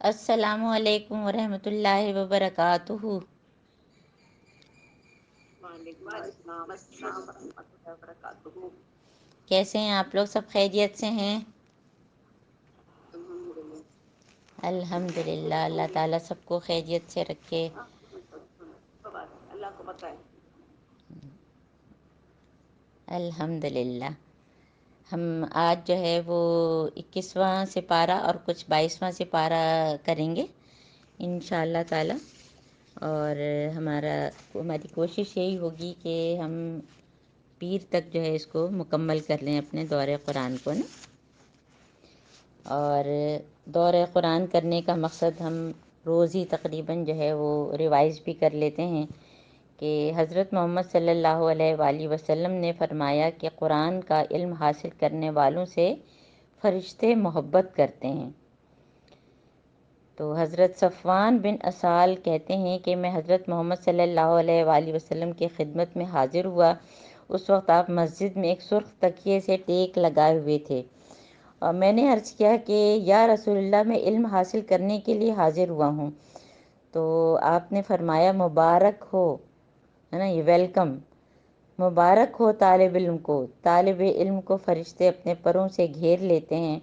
السلام علیکم ورحمۃ اللہ وبرکاتہ۔ وعلیکم السلام ورحمۃ اللہ وبرکاتہ۔ کیسے ہیں آپ لوگ؟ سب خیریت سے ہیں؟ الحمد للہ۔ الحمد للہ، اللہ تعالیٰ سب کو خیریت سے رکھے۔ اللہ کو بتائے۔ الحمد للہ۔ ہم آج جو ہے وہ 21واں سپارہ اور کچھ 22واں سپارہ کریں گے انشاء اللہ تعالیٰ، اور ہماری کوشش یہی ہوگی کہ ہم پیر تک جو ہے اس کو مکمل کر لیں اپنے دورہ قرآن کو نا۔ اور دورہ قرآن کرنے کا مقصد ہم روز ہی تقریباً جو ہے وہ ریوائز بھی کر لیتے ہیں کہ حضرت محمد صلی اللہ علیہ وآلہ وسلم نے فرمایا کہ قرآن کا علم حاصل کرنے والوں سے فرشتے محبت کرتے ہیں۔ تو حضرت صفوان بن اسال کہتے ہیں کہ میں حضرت محمد صلی اللہ علیہ وآلہ وسلم کی خدمت میں حاضر ہوا۔ اس وقت آپ مسجد میں ایک سرخ تکیے سے ٹیک لگائے ہوئے تھے، اور میں نے عرض کیا کہ یا رسول اللہ، میں علم حاصل کرنے کے لیے حاضر ہوا ہوں۔ تو آپ نے فرمایا مبارک ہو، ہے نا، یہ ویلکم، مبارک ہو طالب علم کو۔ طالب علم کو فرشتے اپنے پروں سے گھیر لیتے ہیں،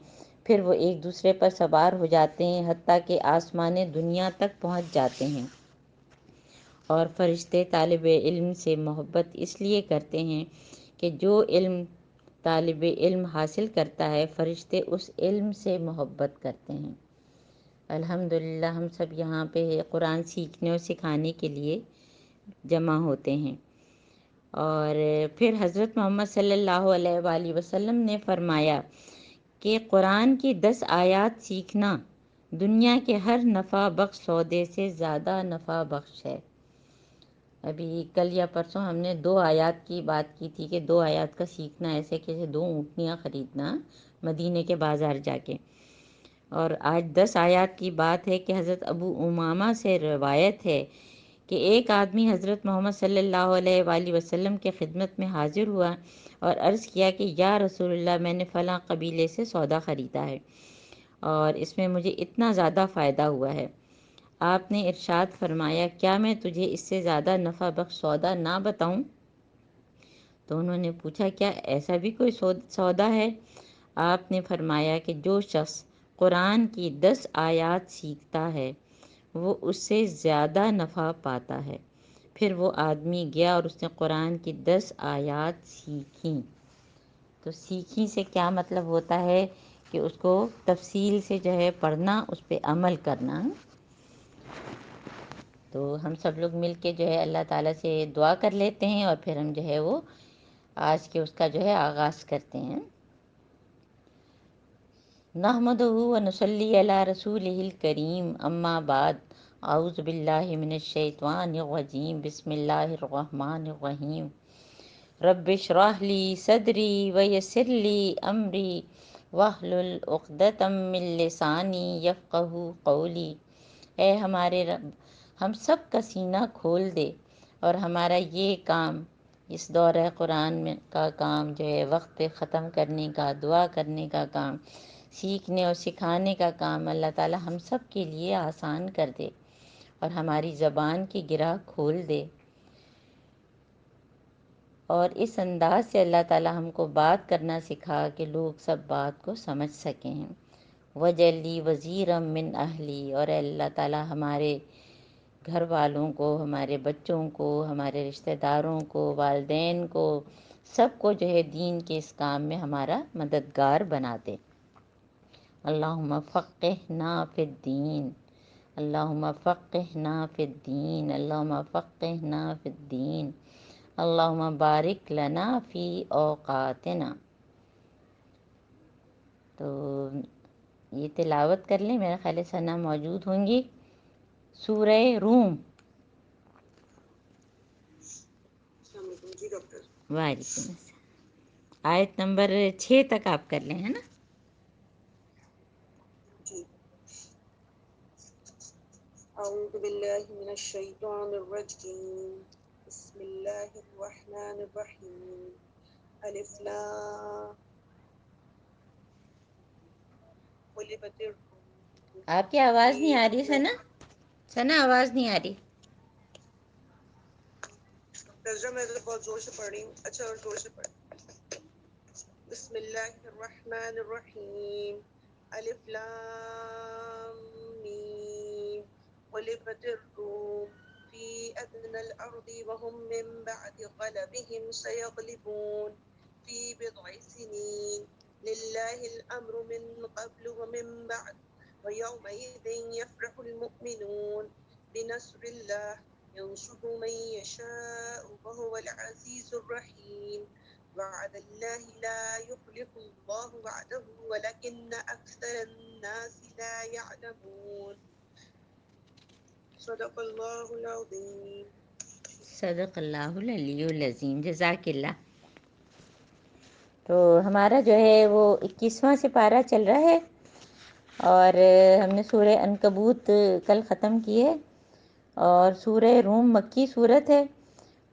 پھر وہ ایک دوسرے پر سوار ہو جاتے ہیں حتیٰ کہ آسمان دنیا تک پہنچ جاتے ہیں۔ اور فرشتے طالب علم سے محبت اس لیے کرتے ہیں کہ جو علم طالب علم حاصل کرتا ہے، فرشتے اس علم سے محبت کرتے ہیں۔ الحمدللہ ہم سب یہاں پہ قرآن سیکھنے اور سکھانے کے لیے جمع ہوتے ہیں۔ اور پھر حضرت محمد صلی اللہ علیہ وآلہ وسلم نے فرمایا کہ قرآن کی 10 آیات سیکھنا دنیا کے ہر نفع بخش سودے سے زیادہ نفع بخش ہے۔ ابھی کل یا پرسوں ہم نے 2 آیات کی بات کی تھی کہ 2 آیات کا سیکھنا ایسے کہ 2 اونٹنیاں خریدنا مدینے کے بازار جا کے، اور آج 10 آیات کی بات ہے کہ حضرت ابو امامہ سے روایت ہے کہ ایک آدمی حضرت محمد صلی اللہ علیہ وآلہ وسلم کے خدمت میں حاضر ہوا اور عرض کیا کہ یا رسول اللہ، میں نے فلاں قبیلے سے سودا خریدا ہے اور اس میں مجھے اتنا زیادہ فائدہ ہوا ہے۔ آپ نے ارشاد فرمایا کیا میں تجھے اس سے زیادہ نفع بخش سودا نہ بتاؤں؟ تو انہوں نے پوچھا کیا ایسا بھی کوئی سودا ہے؟ آپ نے فرمایا کہ جو شخص قرآن کی 10 آیات سیکھتا ہے وہ اس سے زیادہ نفع پاتا ہے۔ پھر وہ آدمی گیا اور اس نے قرآن کی 10 آیات سیکھیں۔ تو سیکھی سے کیا مطلب ہوتا ہے کہ اس کو تفصیل سے جو ہے پڑھنا، اس پہ عمل کرنا۔ تو ہم سب لوگ مل کے جو ہے اللہ تعالیٰ سے دعا کر لیتے ہیں اور پھر ہم جو ہے وہ آج کے اس کا جو ہے آغاز کرتے ہیں۔ نحمدہ و نصلی علی رسولہ الکریم، اما بعد، اعوذ باللہ من الشیطان الرجیم، بسم اللہ الرحمن الرحیم۔ رب اشرح لی صدری ویسر لی امری واحلل عقدۃ من لسانی یفقہوا قولی۔ اے ہمارے رب، ہم سب کا سینہ کھول دے اور ہمارا یہ کام، اس دورہ قرآن میں کا کام جو ہے وقت پہ ختم کرنے کا، دعا کرنے کا کام، سیکھنے اور سکھانے کا کام، اللہ تعالی ہم سب کے لیے آسان کر دے اور ہماری زبان کی گرہ کھول دے، اور اس انداز سے اللہ تعالی ہم کو بات کرنا سکھا کہ لوگ سب بات کو سمجھ سکیں۔ وَجَعَلْ لِي وَزِيرًا مِّنْ أَهْلِي، اور اے اللہ تعالی ہمارے گھر والوں کو، ہمارے بچوں کو، ہمارے رشتہ داروں کو، والدین کو، سب کو جو ہے دین کے اس کام میں ہمارا مددگار بنا دے۔ اللہم فقہنا فی الدین، اللہم فقہنا فی الدین، اللہم فقہنا فی الدین، اللہم بارک لنا فی اوقاتنا۔ تو یہ تلاوت کر لیں، میرا خیال ہے ثنا موجود ہوں گی۔ سورہ روم۔ السلام علیکم جی ڈاکٹر۔ وعلیکم السلام۔ آیت نمبر 6 تک آپ کر لیں، ہے نا؟ جی، اعوذ باللہ من الشیطان الرجیم، بسم اللہ الرحمن الرحیم، الف لام غلبت الروم آپ کی آواز نہیں في آ رہی أدنى ثنا، ثنا آواز نہیں آ رہی. ترجمہ میں تو بہت زور سے پڑھ رہی ہوں. اچھا اور زور سے پڑھ. بسم اللہ الرحمن الرحیم. الف لام میم. غلبت الروم في أدنى الأرض وهم من بعد غلبهم سيغلبون في بضع سنين. لله الأمر من قبل ومن بعد ويومئذ يفرح المؤمنون بنصر الله ينصر من يشاء وهو العزيز الرحيم. وعد الله لا يخلف الله وعده ولكن أكثر الناس لا يعلمون. صدق اللہ العظیم. صدق اللہ العلی العظیم. جزاک اللہ. تو ہمارا جو ہے وہ 21واں سپارہ چل رہا ہے، اور ہم نے سورہ عنکبوت کل ختم کی ہے، اور سورہ روم مکی صورت ہے،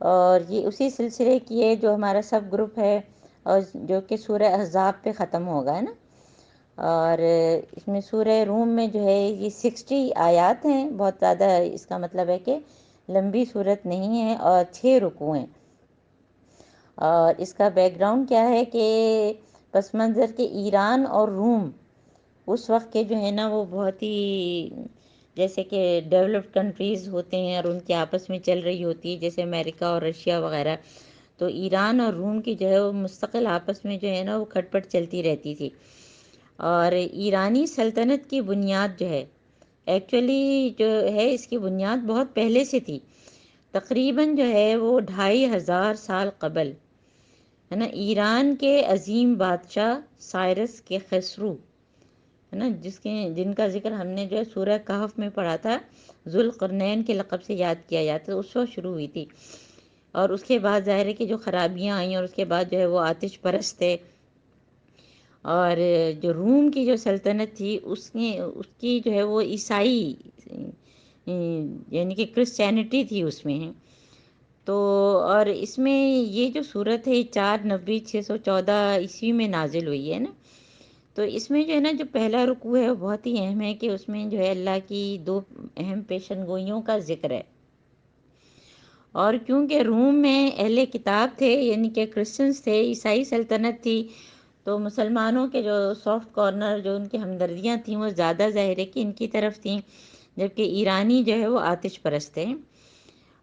اور یہ اسی سلسلے کی ہے جو ہمارا سب گروپ ہے، اور جو کہ سورہ احزاب پہ ختم ہوگا ہے نا. اور اس میں سورہ روم میں جو ہے یہ 60 آیات ہیں. بہت زیادہ، اس کا مطلب ہے کہ لمبی صورت نہیں ہے، اور 6 رکوع ہیں. اور اس کا بیک گراؤنڈ کیا ہے کہ پس منظر کے ایران اور روم اس وقت کے جو ہے نا وہ بہت ہی جیسے کہ ڈیولپڈ کنٹریز ہوتے ہیں اور ان کے آپس میں چل رہی ہوتی ہے، جیسے امریکہ اور رشیا وغیرہ. تو ایران اور روم کی جو ہے وہ مستقل آپس میں جو ہے نا وہ کھٹ پٹ چلتی رہتی تھی. اور ایرانی سلطنت کی بنیاد جو ہے ایکچولی جو ہے اس کی بنیاد بہت پہلے سے تھی، تقریباً جو ہے وہ 2500 سال قبل ہے نا. ایران کے عظیم بادشاہ سائرس کے خسرو ہے نا، جن کا ذکر ہم نے جو ہے سورہ کہف میں پڑھا تھا، ذوالقرنین کے لقب سے یاد کیا جاتا ہے، اس وقت شروع ہوئی تھی. اور اس کے بعد ظاہر ہے کہ جو خرابیاں آئیں، اور اس کے بعد جو ہے وہ آتش پرست تھے. اور جو روم کی جو سلطنت تھی اس کی جو ہے وہ عیسائی یعنی کہ کرسچینٹی تھی اس میں. تو اور اس میں یہ جو صورت ہے 490-614 میں نازل ہوئی ہے نا. تو اس میں جو ہے نا جو پہلا رکوع ہے وہ بہت ہی اہم ہے، کہ اس میں جو ہے اللہ کی 2 اہم پیشن گوئیوں کا ذکر ہے. اور کیونکہ روم میں اہل کتاب تھے، یعنی کہ کرسچنز تھے، عیسائی سلطنت تھی، تو مسلمانوں کے جو سافٹ کارنر، جو ان کی ہمدردیاں تھیں، وہ زیادہ ظاہر ہے کہ ان کی طرف تھیں، جبکہ ایرانی جو ہے وہ آتش پرست تھے.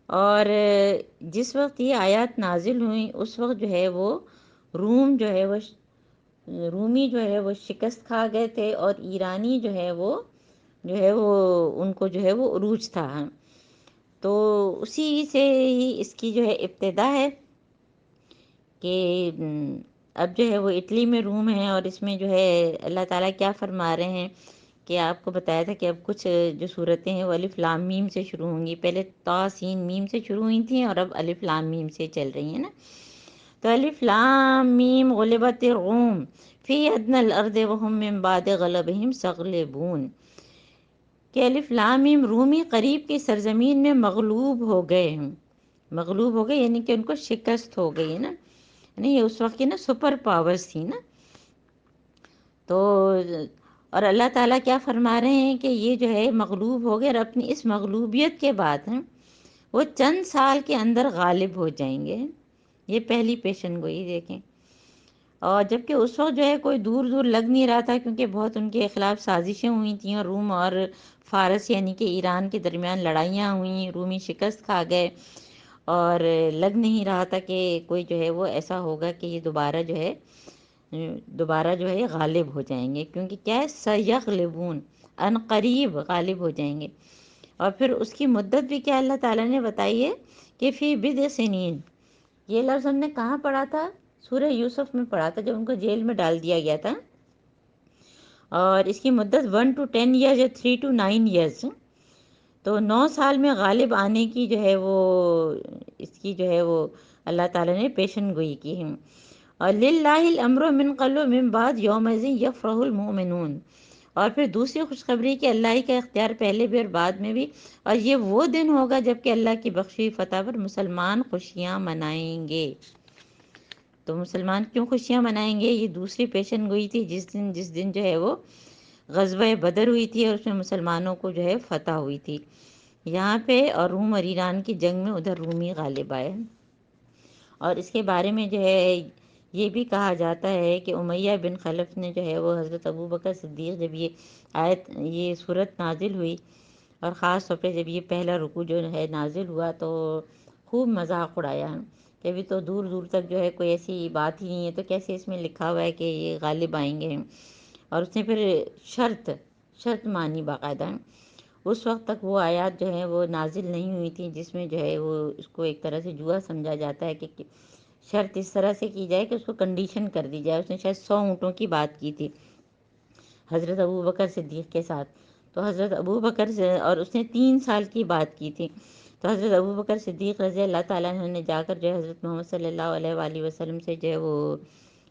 اور جس وقت یہ آیات نازل ہوئیں اس وقت جو ہے وہ روم جو ہے وہ رومی جو ہے وہ شکست کھا گئے تھے، اور ایرانی جو ہے وہ ان کو جو ہے وہ عروج تھا. تو اسی سے ہی اس کی جو ہے ابتدا ہے کہ اب جو ہے وہ اٹلی میں روم ہے، اور اس میں جو ہے اللہ تعالیٰ کیا فرما رہے ہیں کہ آپ کو بتایا تھا کہ اب کچھ جو صورتیں ہیں وہ الف لام میم سے شروع ہوں گی. پہلے طا سین میم سے شروع ہوئی تھیں، اور اب الف لام میم سے چل رہی ہیں نا. تو الف لام میم غلبت الروم فی ادنی الارض وهم من بعد غلبهم سیغلبون، کہ الف لام میم رومی قریب کی سرزمین میں مغلوب ہو گئے ہیں. مغلوب ہو گئے یعنی کہ ان کو شکست ہو گئی ہے نا. نہیں، یہ اس وقت کی نا سپر پاورز تھی نا. تو اور اللہ تعالیٰ کیا فرما رہے ہیں کہ یہ جو ہے مغلوب ہو گئے، اور اپنی اس مغلوبیت کے بعد ہیں وہ چند سال کے اندر غالب ہو جائیں گے. یہ پہلی پیشن گوئی دیکھیں. اور جبکہ اس وقت جو ہے کوئی دور دور لگ نہیں رہا تھا، کیونکہ بہت ان کے خلاف سازشیں ہوئی تھیں، اور روم اور فارس یعنی کہ ایران کے درمیان لڑائیاں ہوئیں، رومی شکست کھا گئے، اور لگ نہیں رہا تھا کہ کوئی جو ہے وہ ایسا ہوگا کہ یہ دوبارہ جو ہے غالب ہو جائیں گے. کیونکہ کیا ہے، سیغلبون، ان قریب غالب ہو جائیں گے. اور پھر اس کی مدت بھی کیا اللہ تعالیٰ نے بتائی ہے کہ فی بضع سنین. یہ لفظ ہم نے کہاں پڑھا تھا؟ سورہ یوسف میں پڑھا تھا، جب ان کو جیل میں ڈال دیا گیا تھا. اور اس کی مدت 1 to 10 ایئرز یا 3 to 9 ایئرز. تو 9 سال میں غالب آنے کی جو ہے وہ اس کی جو ہے وہ اللہ تعالیٰ نے پیشن گوئی کی ہے. اور للہ الامر من قبل ومن بعد یومئذ یفرح المؤمنون. اور پھر دوسری خوشخبری کہ اللہ ہی کا اختیار پہلے بھی اور بعد میں بھی، اور یہ وہ دن ہوگا جب کہ اللہ کی بخشی فتح پر مسلمان خوشیاں منائیں گے. تو مسلمان کیوں خوشیاں منائیں گے؟ یہ دوسری پیشن گوئی تھی، جس دن جو ہے وہ غزوہ بدر ہوئی تھی اور اس میں مسلمانوں کو جو ہے فتح ہوئی تھی یہاں پہ، اور روم اور ایران کی جنگ میں ادھر رومی غالب آئے۔ اور اس کے بارے میں جو ہے یہ بھی کہا جاتا ہے کہ امیہ بن خلف نے جو ہے وہ حضرت ابوبکر صدیق، جب یہ صورت نازل ہوئی اور خاص طور پہ جب یہ پہلا رکوع جو ہے نازل ہوا تو خوب مذاق اڑایا کہ ابھی تو دور دور تک جو ہے کوئی ایسی بات ہی نہیں ہے، تو کیسے اس میں لکھا ہوا ہے کہ یہ غالب آئیں گے۔ اور اس نے پھر شرط مانی باقاعدہ۔ اس وقت تک وہ آیات جو ہیں وہ نازل نہیں ہوئی تھیں جس میں جو ہے وہ اس کو ایک طرح سے جوا سمجھا جاتا ہے کہ شرط اس طرح سے کی جائے کہ اس کو کنڈیشن کر دی جائے۔ اس نے شاید 100 اونٹوں کی بات کی تھی حضرت ابوبکر صدیق کے ساتھ، تو حضرت ابوبکر سے، اور اس نے 3 سال کی بات کی تھی، تو حضرت ابوبکر صدیق رضی اللہ تعالیٰ عنہ نے جا کر جو ہے حضرت محمد صلی اللہ علیہ وآلہ وسلم سے جو ہے وہ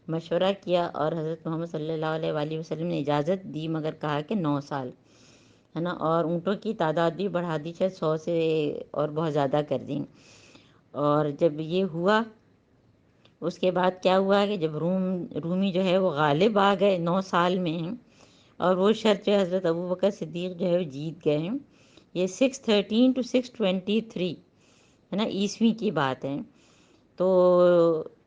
مشورہ کیا، اور حضرت محمد صلی اللہ علیہ وآلہ وسلم نے اجازت دی، مگر کہا کہ 9 سال ہے نا، اور اونٹوں کی تعداد بھی بڑھا دی، شاید 100 سے اور بہت زیادہ کر دیں۔ اور جب یہ ہوا اس کے بعد کیا ہوا کہ جب رومی جو ہے وہ غالب آ گئے 9 سال میں ہیں، اور وہ شرط جو ہے حضرت ابوبکر صدیق جو ہے وہ جیت گئے ہیں۔ یہ 613 to 623 ہے نا عیسوی کی بات ہے۔ تو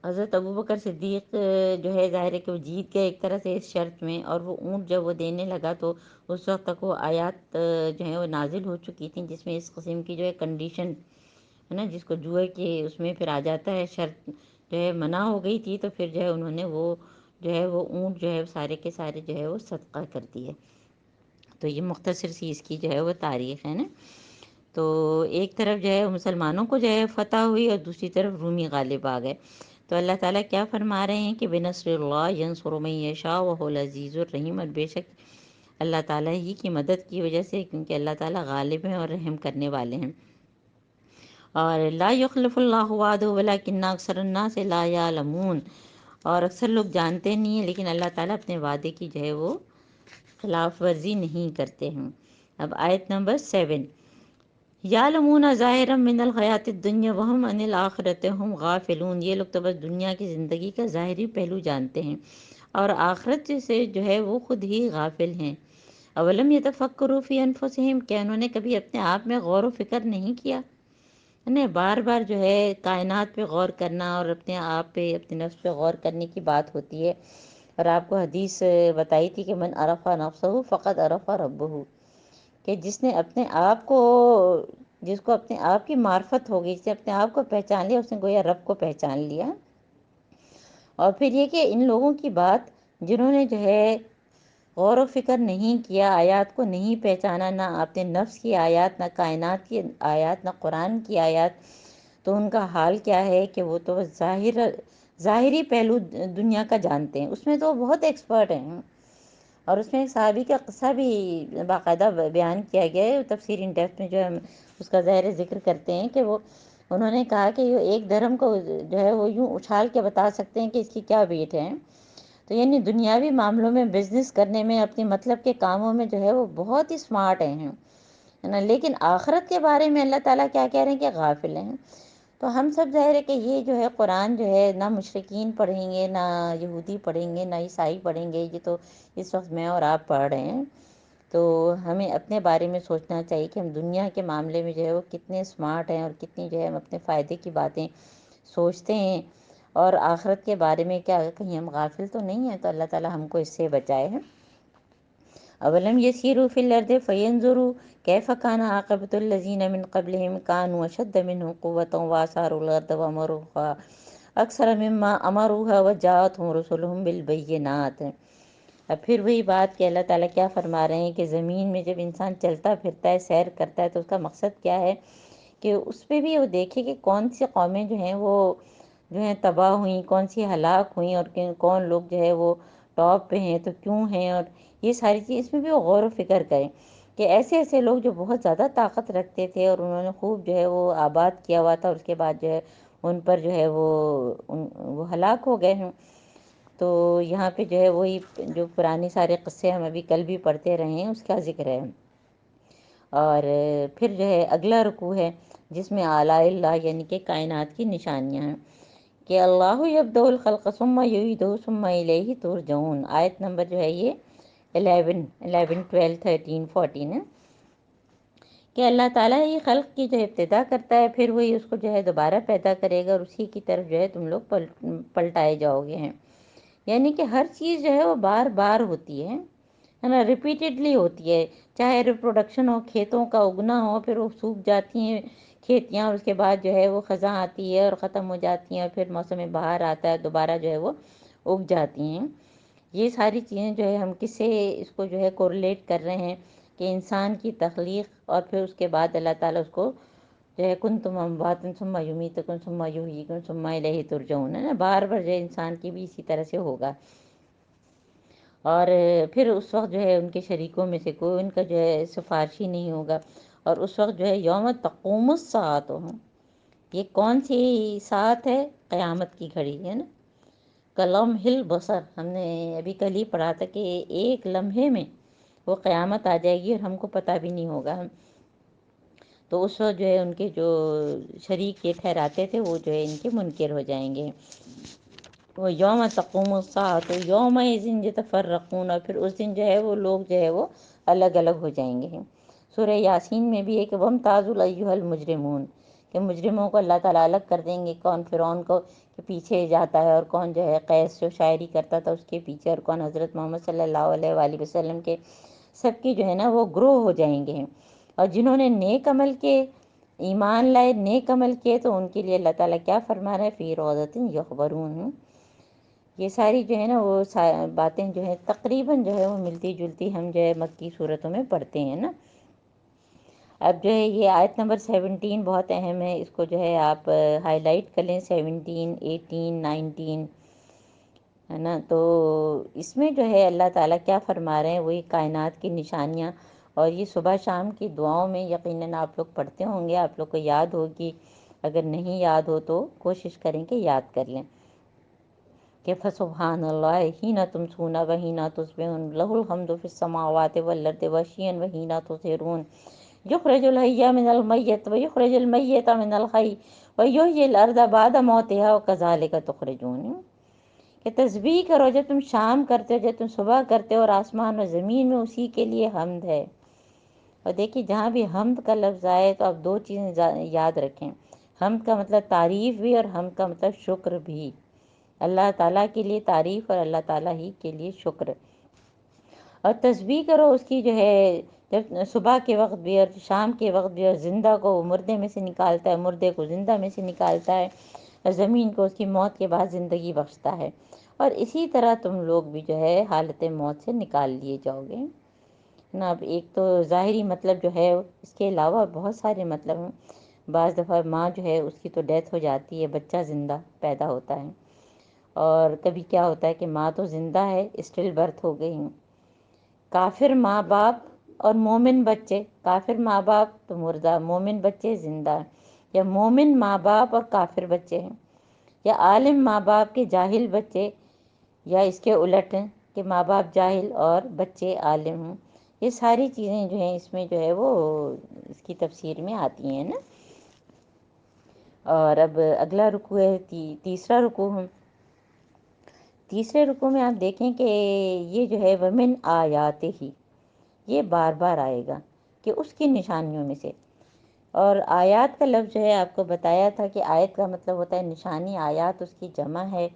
حضرت ابوبکر صدیق جو ہے ظاہر ہے کہ وہ جیت گئے ایک طرح سے اس شرط میں، اور وہ اونٹ جب وہ دینے لگا تو اس وقت تک وہ آیات جو ہیں وہ نازل ہو چکی تھیں جس میں اس قسم کی جو ہے کنڈیشن ہے نا، جس کو جوئے کہ اس میں پھر آ جاتا ہے، شرط جو ہے منع ہو گئی تھی، تو پھر جو ہے انہوں نے وہ جو ہے وہ اونٹ جو ہے سارے کے سارے جو ہے وہ صدقہ کر دیے۔ تو یہ مختصر سی اس کی جو ہے وہ تاریخ ہے نا۔ تو ایک طرف جو ہے مسلمانوں کو جو ہے فتح ہوئی اور دوسری طرف رومی غالب آ گئے۔ تو اللہ تعالیٰ کیا فرما رہے ہیں کہ بنصر اللہ ینصر من یشاء وهو العزیز الرحیم، اور بے شک اللہ تعالیٰ ہی کی مدد کی وجہ سے، کیونکہ اللہ تعالیٰ غالب ہیں اور رحم کرنے والے ہیں۔ اور لا یخلف اللہ وعدہ ولکن اکثر الناس لا یعلمون، اور اکثر لوگ جانتے نہیں ہیں لیکن اللہ تعالیٰ اپنے وعدے کی جو ہے وہ خلاف ورزی نہیں کرتے ہیں۔ اب آیت نمبر 7، یعلمون ظاہرا من الحیات الدنیا وہم عن الآخرۃ ہم غافلون، یہ لوگ تو بس دنیا کی زندگی کا ظاہری پہلو جانتے ہیں اور آخرت سے جو ہے وہ خود ہی غافل ہیں۔ اولم یتفکروا فی انفسہم، کیا انہوں نے کبھی اپنے آپ میں غور و فکر نہیں کیا؟ نہیں، بار بار جو ہے کائنات پہ غور کرنا اور اپنے آپ پہ، اپنے نفس پہ غور کرنے کی بات ہوتی ہے۔ اور آپ کو حدیث بتائی تھی کہ من عرف نفسہ فقد عرف ربہ، کہ جس نے اپنے آپ کو، جس کو اپنے آپ کی معرفت ہو گئی، جس نے اپنے آپ کو پہچان لیا، اس نے گویا رب کو پہچان لیا۔ اور پھر یہ کہ ان لوگوں کی بات جنہوں نے جو ہے غور و فکر نہیں کیا، آیات کو نہیں پہچانا، نہ اپنے نفس کی آیات، نہ کائنات کی آیات، نہ قرآن کی آیات، تو ان کا حال کیا ہے کہ وہ تو ظاہری پہلو دنیا کا جانتے ہیں، اس میں تو بہت ایکسپرٹ ہیں۔ اور اس میں ایک صحابی کا قصہ بھی باقاعدہ بیان کیا گیا ہے، تفسیر ان ڈیپتھ میں جو ہے اس کا ظاہر ذکر کرتے ہیں کہ وہ انہوں نے کہا کہ یہ ایک درہم کو جو ہے وہ یوں اچھال کے بتا سکتے ہیں کہ اس کی کیا ویٹ ہے۔ تو یعنی دنیاوی معاملوں میں، بزنس کرنے میں، اپنے مطلب کے کاموں میں جو ہے وہ بہت ہی سمارٹ ہیں ہے نا، لیکن آخرت کے بارے میں اللہ تعالیٰ کیا کہہ رہے ہیں کہ غافل ہیں۔ تو ہم سب ظاہر ہے کہ یہ جو ہے قرآن جو ہے نہ مشرکین پڑھیں گے، نہ یہودی پڑھیں گے، نہ عیسائی پڑھیں گے، یہ تو اس وقت میں اور آپ پڑھ رہے ہیں۔ تو ہمیں اپنے بارے میں سوچنا چاہیے کہ ہم دنیا کے معاملے میں جو ہے وہ کتنے سمارٹ ہیں اور کتنی جو ہے ہم اپنے فائدے کی باتیں سوچتے ہیں، اور آخرت کے بارے میں کیا کہیں ہم غافل تو نہیں ہیں۔ تو اللہ تعالیٰ ہم کو اس سے بچائے ہیں۔ اولم یسیروا فی الارض فینظروا کیف کان عاقبۃ الذین من قبلہم کانوا اشد منہم قوۃ واثاروا الارض وامروها اکثر مما امروها وجاءتهم رسلهم بالبینات۔ اب پھر وہی بات کہ اللہ تعالیٰ کیا فرما رہے ہیں کہ زمین میں جب انسان چلتا پھرتا ہے، سیر کرتا ہے، تو اس کا مقصد کیا ہے کہ اس پہ بھی وہ دیکھے کہ کون سی قومیں جو ہیں وہ جو ہیں تباہ ہوئیں، کون سی ہلاک ہوئیں، اور کون لوگ جو ہے وہ ٹاپ پہ ہیں تو کیوں ہیں، اور یہ ساری چیز اس میں بھی وہ غور و فکر کریں کہ ایسے ایسے لوگ جو بہت زیادہ طاقت رکھتے تھے اور انہوں نے خوب جو ہے وہ آباد کیا ہوا تھا، اور اس کے بعد جو ہے ان پر جو ہے وہ ہلاک ہو گئے ہیں۔ تو یہاں پہ جو ہے وہی جو پرانے سارے قصے ہم ابھی کل بھی پڑھتے رہے ہیں اس کا ذکر ہے۔ اور پھر جو ہے اگلا رکوع ہے جس میں آلاء اللہ یعنی کہ کائنات کی نشانیاں ہیں کہ اللہ یبدأ الخلق ثم یعیدہ ثم الیہ ترجعون۔ آیت نمبر جو ہے یہ 11 12 13 14 ہے کہ اللہ تعالیٰ یہ خلق کی جو ابتدا کرتا ہے، پھر وہی اس کو جو ہے دوبارہ پیدا کرے گا، اور اسی کی طرف جو ہے تم لوگ پلٹائے جاؤ گے ہیں. یعنی کہ ہر چیز جو ہے وہ بار بار ہوتی ہے نا، ریپیٹیڈلی ہوتی ہے. چاہے ریپروڈکشن ہو، کھیتوں کا اگنا ہو، پھر وہ سوکھ جاتی ہیں کھیتیاں، اور اس کے بعد جو ہے وہ خزاں آتی ہے اور ختم ہو جاتی ہیں، اور پھر موسم بہار آتا ہے، دوبارہ جو ہے وہ اگ جاتی ہیں. یہ ساری چیزیں جو ہے ہم کس سے اس کو جو ہے کوریلیٹ کر رہے ہیں کہ انسان کی تخلیق، اور پھر اس کے بعد اللہ تعالیٰ اس کو جو ہے کنتم امواتن ثم یمیتکم ثم یحییکم ثم الیہ ترجعون، ہے نا، بار بار جو ہے انسان کی بھی اسی طرح سے ہوگا. اور پھر اس وقت جو ہے ان کے شریکوں میں سے کوئی ان کا جو ہے سفارشی نہیں ہوگا. اور اس وقت جو ہے یوم تقوم الساعۃ، یہ کون سی ساعت ہے؟ قیامت کی گھڑی ہے نا. کلمح البصر، ہم نے ابھی کل ہی پڑھا تھا کہ ایک لمحے میں وہ قیامت آ جائے گی اور ہم کو پتہ بھی نہیں ہوگا. تو اس وقت جو ہے ان کے جو شریک یہ ٹھہراتے تھے وہ جو ہے ان کے منکر ہو جائیں گے. وہ یوم تقوم الساعۃ یومئذ یتفرقون، اور پھر اس دن جو ہے وہ لوگ جو ہے وہ الگ الگ ہو جائیں گے. سورہ یاسین میں بھی ایک وامتازوا ایھا المجرمون، کہ مجرموں کو اللہ تعالیٰ الگ کر دیں گے، کون فرعون کو کے پیچھے جاتا ہے، اور کون جو ہے قیس جو شاعری کرتا تھا اس کے پیچھے، اور کون حضرت محمد صلی اللہ علیہ وآلہ وسلم کے. سب کی جو ہے نا وہ گروہ ہو جائیں گے. اور جنہوں نے نیک عمل کے، ایمان لائے، نیک عمل کیے، تو ان کے لیے اللہ تعالیٰ کیا فرما رہا ہے؟ فی روضۃ یحبرون. یہ ساری جو ہے نا وہ باتیں جو ہے تقریباً جو ہے وہ ملتی جلتی ہم جو ہے مکی صورتوں میں پڑھتے ہیں نا. اب جو ہے یہ آیت نمبر 17 بہت اہم ہے، اس کو جو ہے آپ ہائی لائٹ کر لیں. 17 18 19 ہے نا. تو اس میں جو ہے اللہ تعالیٰ کیا فرما رہے ہیں؟ وہی کائنات کی نشانیاں. اور یہ صبح شام کی دعاؤں میں یقیناً آپ لوگ پڑھتے ہوں گے، آپ لوگ کو یاد ہوگی. اگر نہیں یاد ہو تو کوشش کریں کہ یاد کر لیں کہ فسبحان اللہ حین تمسون وحین تصبحون لہ الحمد فی السماوات والارض وعشیا وحین تظہرون یخرج الحی من المیت ویخرج المیت من الحی ویحیی الارض بعد موتها وکذالک تخرجون. کہ تسبیح کرو جب تم شام کرتے ہو، جب تم صبح کرتے ہو، اور آسمان و زمین میں اسی کے لیے حمد ہے. اور دیکھیے جہاں بھی حمد کا لفظ آئے تو آپ دو چیزیں یاد رکھیں. حمد کا مطلب تعریف بھی، اور حمد کا مطلب شکر بھی. اللہ تعالیٰ کے لیے تعریف اور اللہ تعالیٰ ہی کے لیے شکر. اور تسبیح کرو اس کی جو ہے جب صبح کے وقت بھی اور شام کے وقت بھی. اور زندہ کو مردے میں سے نکالتا ہے، مردے کو زندہ میں سے نکالتا ہے، اور زمین کو اس کی موت کے بعد زندگی بخشتا ہے. اور اسی طرح تم لوگ بھی جو ہے حالت موت سے نکال لیے جاؤ گے نا. اب ایک تو ظاہری مطلب جو ہے، اس کے علاوہ بہت سارے مطلب ہیں. بعض دفعہ ماں جو ہے اس کی تو ڈیتھ ہو جاتی ہے، بچہ زندہ پیدا ہوتا ہے. اور کبھی کیا ہوتا ہے کہ ماں تو زندہ ہے، اسٹل برتھ ہو گئی ہیں. کافر ماں باپ اور مومن بچے، کافر ماں باپ تو مردہ، مومن بچے زندہ. یا مومن ماں باپ اور کافر بچے ہیں، یا عالم ماں باپ کے جاہل بچے، یا اس کے الٹ ہیں کہ ماں باپ جاہل اور بچے عالم ہوں. یہ ساری چیزیں جو ہیں اس میں جو ہے وہ اس کی تفسیر میں آتی ہیں نا. اور اب اگلا رکوع ہے تیسرا رکوع. ہم تیسرے رکوع میں آپ دیکھیں کہ یہ جو ہے ومن آیاتہ ہی، یہ بار بار آئے گا کہ اس کی نشانیوں میں سے. اور آیات کا لفظ جو ہے آپ کو بتایا تھا کہ آیت کا مطلب ہوتا ہے نشانی. آیات اس کی جمع ہے.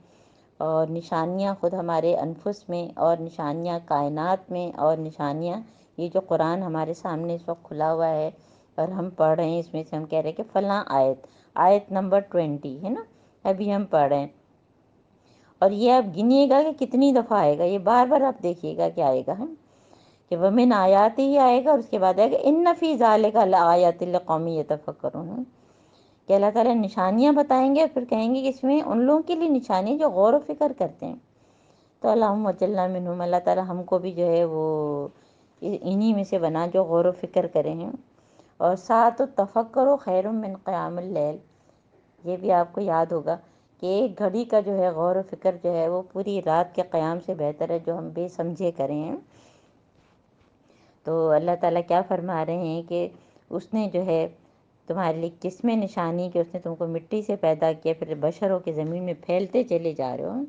اور نشانیاں خود ہمارے انفس میں، اور نشانیاں کائنات میں، اور نشانیاں یہ جو قرآن ہمارے سامنے اس وقت کھلا ہوا ہے اور ہم پڑھ رہے ہیں، اس میں سے ہم کہہ رہے ہیں کہ فلاں آیت نمبر 20 ہے نا، ابھی ہم پڑھ رہے ہیں. اور یہ آپ گنیے گا کہ کتنی دفعہ آئے گا. یہ بار بار آپ دیکھیے گا کہ آئے گا کہ ومن آیات ہی آئے گا، اور اس کے بعد آئے گا ان فی ذالک لآیات لقوم یتفکرون. کہ اللہ تعالیٰ نشانیاں بتائیں گے، اور پھر کہیں گے کہ اس میں ان لوگوں کے لیے نشانی جو غور و فکر کرتے ہیں. تو اللہم اجعلنا منہم، اللہ تعالیٰ ہم کو بھی جو ہے وہ انہی میں سے بنا جو غور و فکر کرے ہیں. اور ساتھ تفکر خیر من قیام اللیل، یہ بھی آپ کو یاد ہوگا کہ ایک گھڑی کا جو ہے غور و فکر جو ہے وہ پوری رات کے قیام سے بہتر ہے جو ہم بے سمجھے کریں ہیں. تو اللہ تعالیٰ کیا فرما رہے ہیں کہ اس نے جو ہے تمہارے لیے کس میں نشانی کہ اس نے تم کو مٹی سے پیدا کیا، پھر بشر ہو کے زمین میں پھیلتے چلے جا رہے ہو.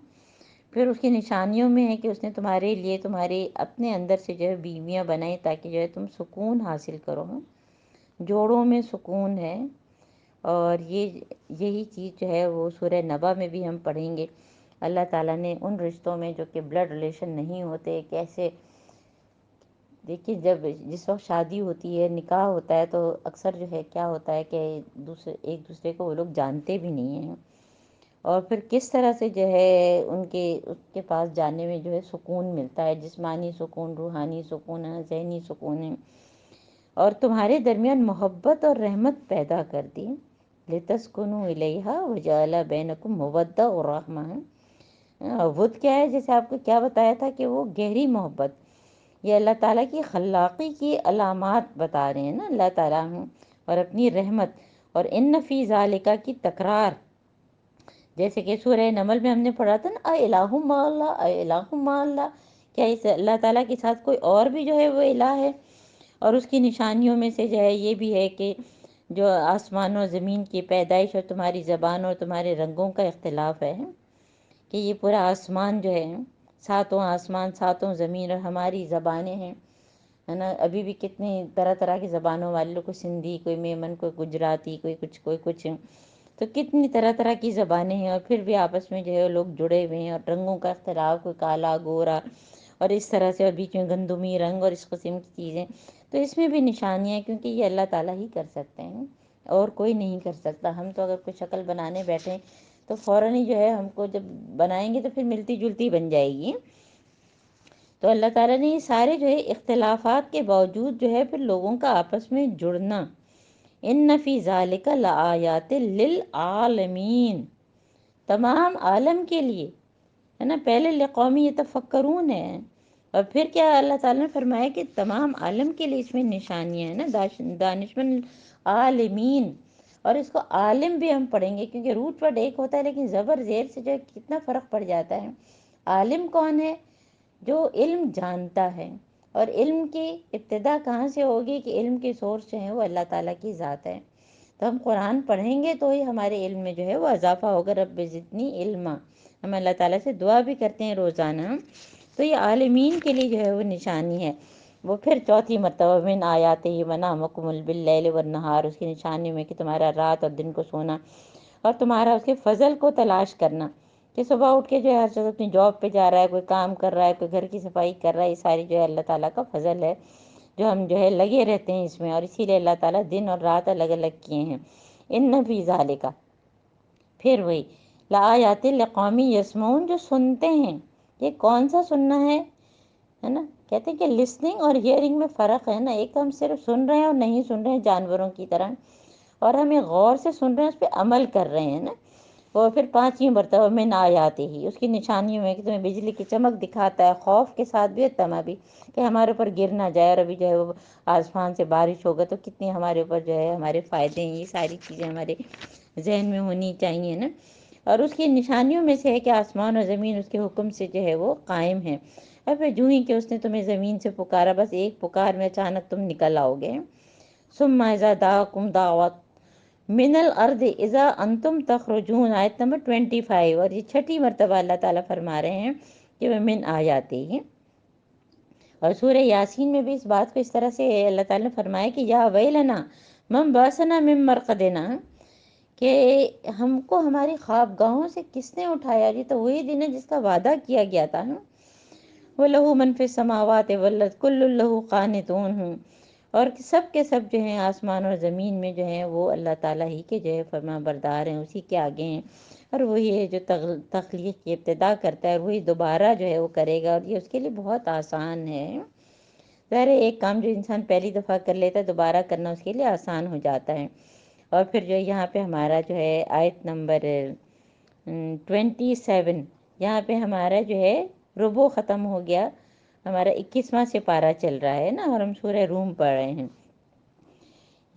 پھر اس کی نشانیوں میں ہے کہ اس نے تمہارے لیے تمہارے اپنے اندر سے جو ہے بیویاں بنائیں تاکہ جو ہے تم سکون حاصل کرو، جوڑوں میں سکون ہے۔ اور یہی چیز جو ہے وہ سورہ نبا میں بھی ہم پڑھیں گے۔ اللہ تعالیٰ نے ان رشتوں میں جو کہ بلڈ ریلیشن نہیں ہوتے، کیسے دیکھیے جس وقت شادی ہوتی ہے، نکاح ہوتا ہے، تو اکثر جو ہے کیا ہوتا ہے کہ ایک دوسرے کو وہ لوگ جانتے بھی نہیں ہیں، اور پھر کس طرح سے جو ہے اس کے پاس جانے میں جو ہے سکون ملتا ہے، جسمانی سکون، روحانی سکون ہے، ذہنی سکون ہے، اور تمہارے درمیان محبت اور رحمت پیدا کر دی، لِتَسْكُنُوا إِلَيْهَا وَجَعَلَ بَيْنَكُم مَّوَدَّةً وَرَحْمَةً۔ وُد کیا ہے، جیسے آپ کو کیا بتایا تھا کہ وہ گہری محبت، یہ اللہ تعالیٰ کی خلاقی کی علامات بتا رہے ہیں نا اللہ تعالیٰ، اور اپنی رحمت، اور ان فی ذالک کی تکرار، جیسے کہ سورہ نمل میں ہم نے پڑھا تھا نا، الہ مع اللہ، الہ مع اللہ، کیا اس اللہ تعالیٰ کے ساتھ کوئی اور بھی جو ہے وہ الہ ہے؟ اور اس کی نشانیوں میں سے جو ہے یہ بھی ہے کہ جو آسمان و زمین کی پیدائش اور تمہاری زبان اور تمہارے رنگوں کا اختلاف ہے، کہ یہ پورا آسمان جو ہے، ساتوں آسمان، ساتوں زمین، اور ہماری زبانیں ہیں، ہے نا، ابھی بھی کتنی طرح طرح کی زبانوں والے لوگ، کوئی سندھی، کوئی میمن، کوئی گجراتی، کوئی کچھ، تو کتنی طرح طرح کی زبانیں ہیں، اور پھر بھی آپس میں جو ہے لوگ جڑے ہوئے ہیں، اور رنگوں کا اختلاف، کوئی کالا، گورا، اور اس طرح سے، اور بیچ میں گندمی رنگ اور اس قسم کی چیزیں، تو اس میں بھی نشانیاں ہیں، کیونکہ یہ اللہ تعالیٰ ہی کر سکتے ہیں اور کوئی نہیں کر سکتا۔ ہم تو اگر کوئی شکل بنانے بیٹھیں تو فوراً ہی جو ہے ہم کو جب بنائیں گے تو پھر ملتی جلتی بن جائے گی۔ تو اللہ تعالیٰ نے یہ سارے جو ہے اختلافات کے باوجود جو ہے پھر لوگوں کا آپس میں جڑنا، ان فی ذالک لآیات للعالمین، تمام عالم کے لیے، ہے نا، پہلے لقومی یتفکرون ہے، اور پھر کیا اللہ تعالیٰ نے فرمایا کہ تمام عالم کے لیے اس میں نشانیاں ہیں نا، دانشمند عالمین، اور اس کو عالم بھی ہم پڑھیں گے، کیونکہ روٹ ورڈ ایک ہوتا ہے لیکن زبر زیر سے جو ہے کتنا فرق پڑ جاتا ہے۔ عالم کون ہے؟ جو علم جانتا ہے، اور علم کی ابتدا کہاں سے ہوگی؟ کہ علم کی سورس جو ہے وہ اللہ تعالیٰ کی ذات ہے۔ تو ہم قرآن پڑھیں گے تو ہی ہمارے علم میں جو ہے وہ اضافہ ہوگا، رب زدنی علما، ہم اللہ تعالیٰ سے دعا بھی کرتے ہیں روزانہ۔ تو یہ عالمین کے لیے جو ہے وہ نشانی ہے۔ وہ پھر چوتھی مرتبہ من آیاتہ منامکم باللیل والنہار، اس کی نشانی میں کہ تمہارا رات اور دن کو سونا، اور تمہارا اس کے فضل کو تلاش کرنا، کہ صبح اٹھ کے جو ہے ہر شخص اپنی جاب پہ جا رہا ہے، کوئی کام کر رہا ہے، کوئی گھر کی صفائی کر رہا ہے، یہ ساری جو ہے اللہ تعالیٰ کا فضل ہے، جو ہم جو ہے لگے رہتے ہیں اس میں، اور اسی لیے اللہ تعالیٰ دن اور رات الگ الگ کیے ہیں۔ ان فی ذالک، پھر وہی لآیات لقومی یسمعون، جو سنتے ہیں۔ یہ کون سا سننا ہے نا، کہتے ہیں کہ لسننگ اور ہیئرنگ میں فرق ہے نا، ایک تو ہم صرف سن رہے ہیں اور نہیں سن رہے ہیں جانوروں کی طرح، اور ہمیں غور سے سن رہے ہیں، اس پہ عمل کر رہے ہیں نا۔ اور پھر پانچویں مرتبہ من آیاتہ ہی، اس کی نشانیوں میں کہ تمہیں بجلی کی چمک دکھاتا ہے، خوف کے ساتھ بھی اور طمع بھی، کہ ہمارے اوپر گر نہ جائے، اور ابھی جو ہے وہ آسمان سے بارش ہوگا تو کتنی ہمارے اوپر جو ہے ہمارے فائدے ہیں، یہ ساری چیزیں ہمارے ذہن میں ہونی چاہیے نا۔ اور اس کی نشانیوں میں سے ہے کہ آسمان اور زمین اس کے حکم سے جو ہے وہ قائم ہے، اور پھر جو ہی کہ اس نے تمہیں زمین سے پکارا، بس ایک پکار میں اچانک تم نکل آؤ گے۔ ثم اذا دعاکم دعوت من الارض اذا انتم تخرجون، آیت نمبر 25، اور یہ چھٹی مرتبہ اللہ تعالیٰ فرما رہے ہیں کہ وہ من آیاتے ہی۔ اور سورہ یاسین میں بھی اس بات کو اس طرح سے اللہ تعالیٰ نے فرمایا کہ یا ویلنا من باسنا من مرقدنا، کہ ہم کو ہماری خوابگاہوں سے کس نے اٹھایا؟ یہ تو وہی دن ہے جس کا وعدہ کیا گیا تھا نا، وَلَهُ مَن فِي السَّمَاوَاتِ وَالْأَرْضِ كُلٌّ لَهُ قَانِتُونَ، اور سب کے سب جو ہیں آسمان اور زمین میں جو ہیں وہ اللہ تعالیٰ ہی کے جو ہے فرما بردار ہیں، اسی کے آگے ہیں، اور وہی ہے جو تخلیق کی ابتدا کرتا ہے، اور وہی دوبارہ جو ہے وہ کرے گا، اور یہ اس کے لیے بہت آسان ہے۔ ظاہر ہے ایک کام جو انسان پہلی دفعہ کر لیتا ہے دوبارہ کرنا اس کے لیے آسان ہو جاتا ہے۔ اور پھر جو یہاں پہ ہمارا جو ہے آیت نمبر 27، یہاں پہ ہمارا جو ہے ربو ختم ہو گیا، ہمارا 21واں سپارہ چل رہا ہے نا، اور ہم سورہ روم پڑھ رہے ہیں۔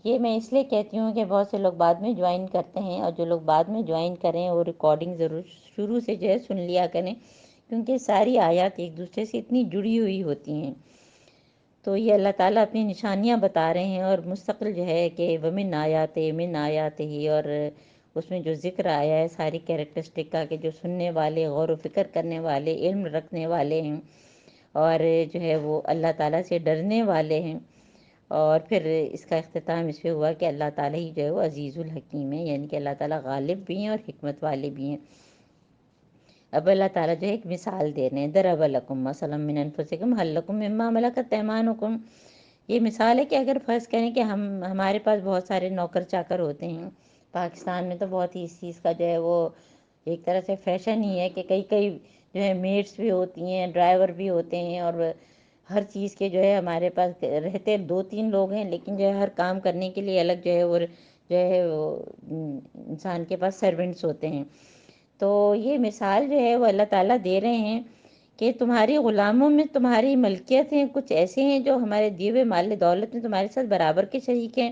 یہ میں اس لیے کہتی ہوں کہ بہت سے لوگ بعد میں جوائن کرتے ہیں، اور جو لوگ بعد میں جوائن کریں وہ ریکارڈنگ ضرور شروع سے جو ہے سن لیا کریں، کیونکہ ساری آیات ایک دوسرے سے اتنی جڑی ہوئی ہوتی ہیں۔ تو یہ اللہ تعالیٰ اپنی نشانیاں بتا رہے ہیں، اور مستقل جو ہے کہ ومن آیات من آیات ہی، اور اس میں جو ذکر آیا ہے ساری کیریکٹرسٹک کا، کہ جو سننے والے، غور و فکر کرنے والے، علم رکھنے والے ہیں، اور جو ہے وہ اللہ تعالیٰ سے ڈرنے والے ہیں۔ اور پھر اس کا اختتام اس پہ ہوا کہ اللہ تعالیٰ ہی جو ہے وہ عزیز الحکیم ہے، یعنی کہ اللہ تعالیٰ غالب بھی ہیں اور حکمت والے بھی ہیں۔ اب اللہ تعالیٰ جو ہے ایک مثال دے رہے ہیں، ضرب لکم مثلا من انفسکم هل لکم مما ملکت ایمانکم۔ یہ مثال ہے کہ اگر فرض کریں کہ ہمارے پاس بہت سارے نوکر چاکر ہوتے ہیں، پاکستان میں تو بہت ہی اس چیز کا جو ہے وہ ایک طرح سے فیشن ہی ہے کہ کئی کئی جو ہے میڈس بھی ہوتی ہیں، ڈرائیور بھی ہوتے ہیں، اور ہر چیز کے جو ہے ہمارے پاس رہتے 2-3 لوگ ہیں، لیکن جو ہے ہر کام کرنے کے لیے الگ جو ہے وہ انسان کے پاس سرونٹس ہوتے ہیں۔ تو یہ مثال جو ہے وہ اللہ تعالیٰ دے رہے ہیں کہ تمہاری غلاموں میں تمہاری ملکیت ہیں، کچھ ایسے ہیں جو ہمارے دیے ہوئے مال دولت میں تمہارے ساتھ برابر کے شریک ہیں،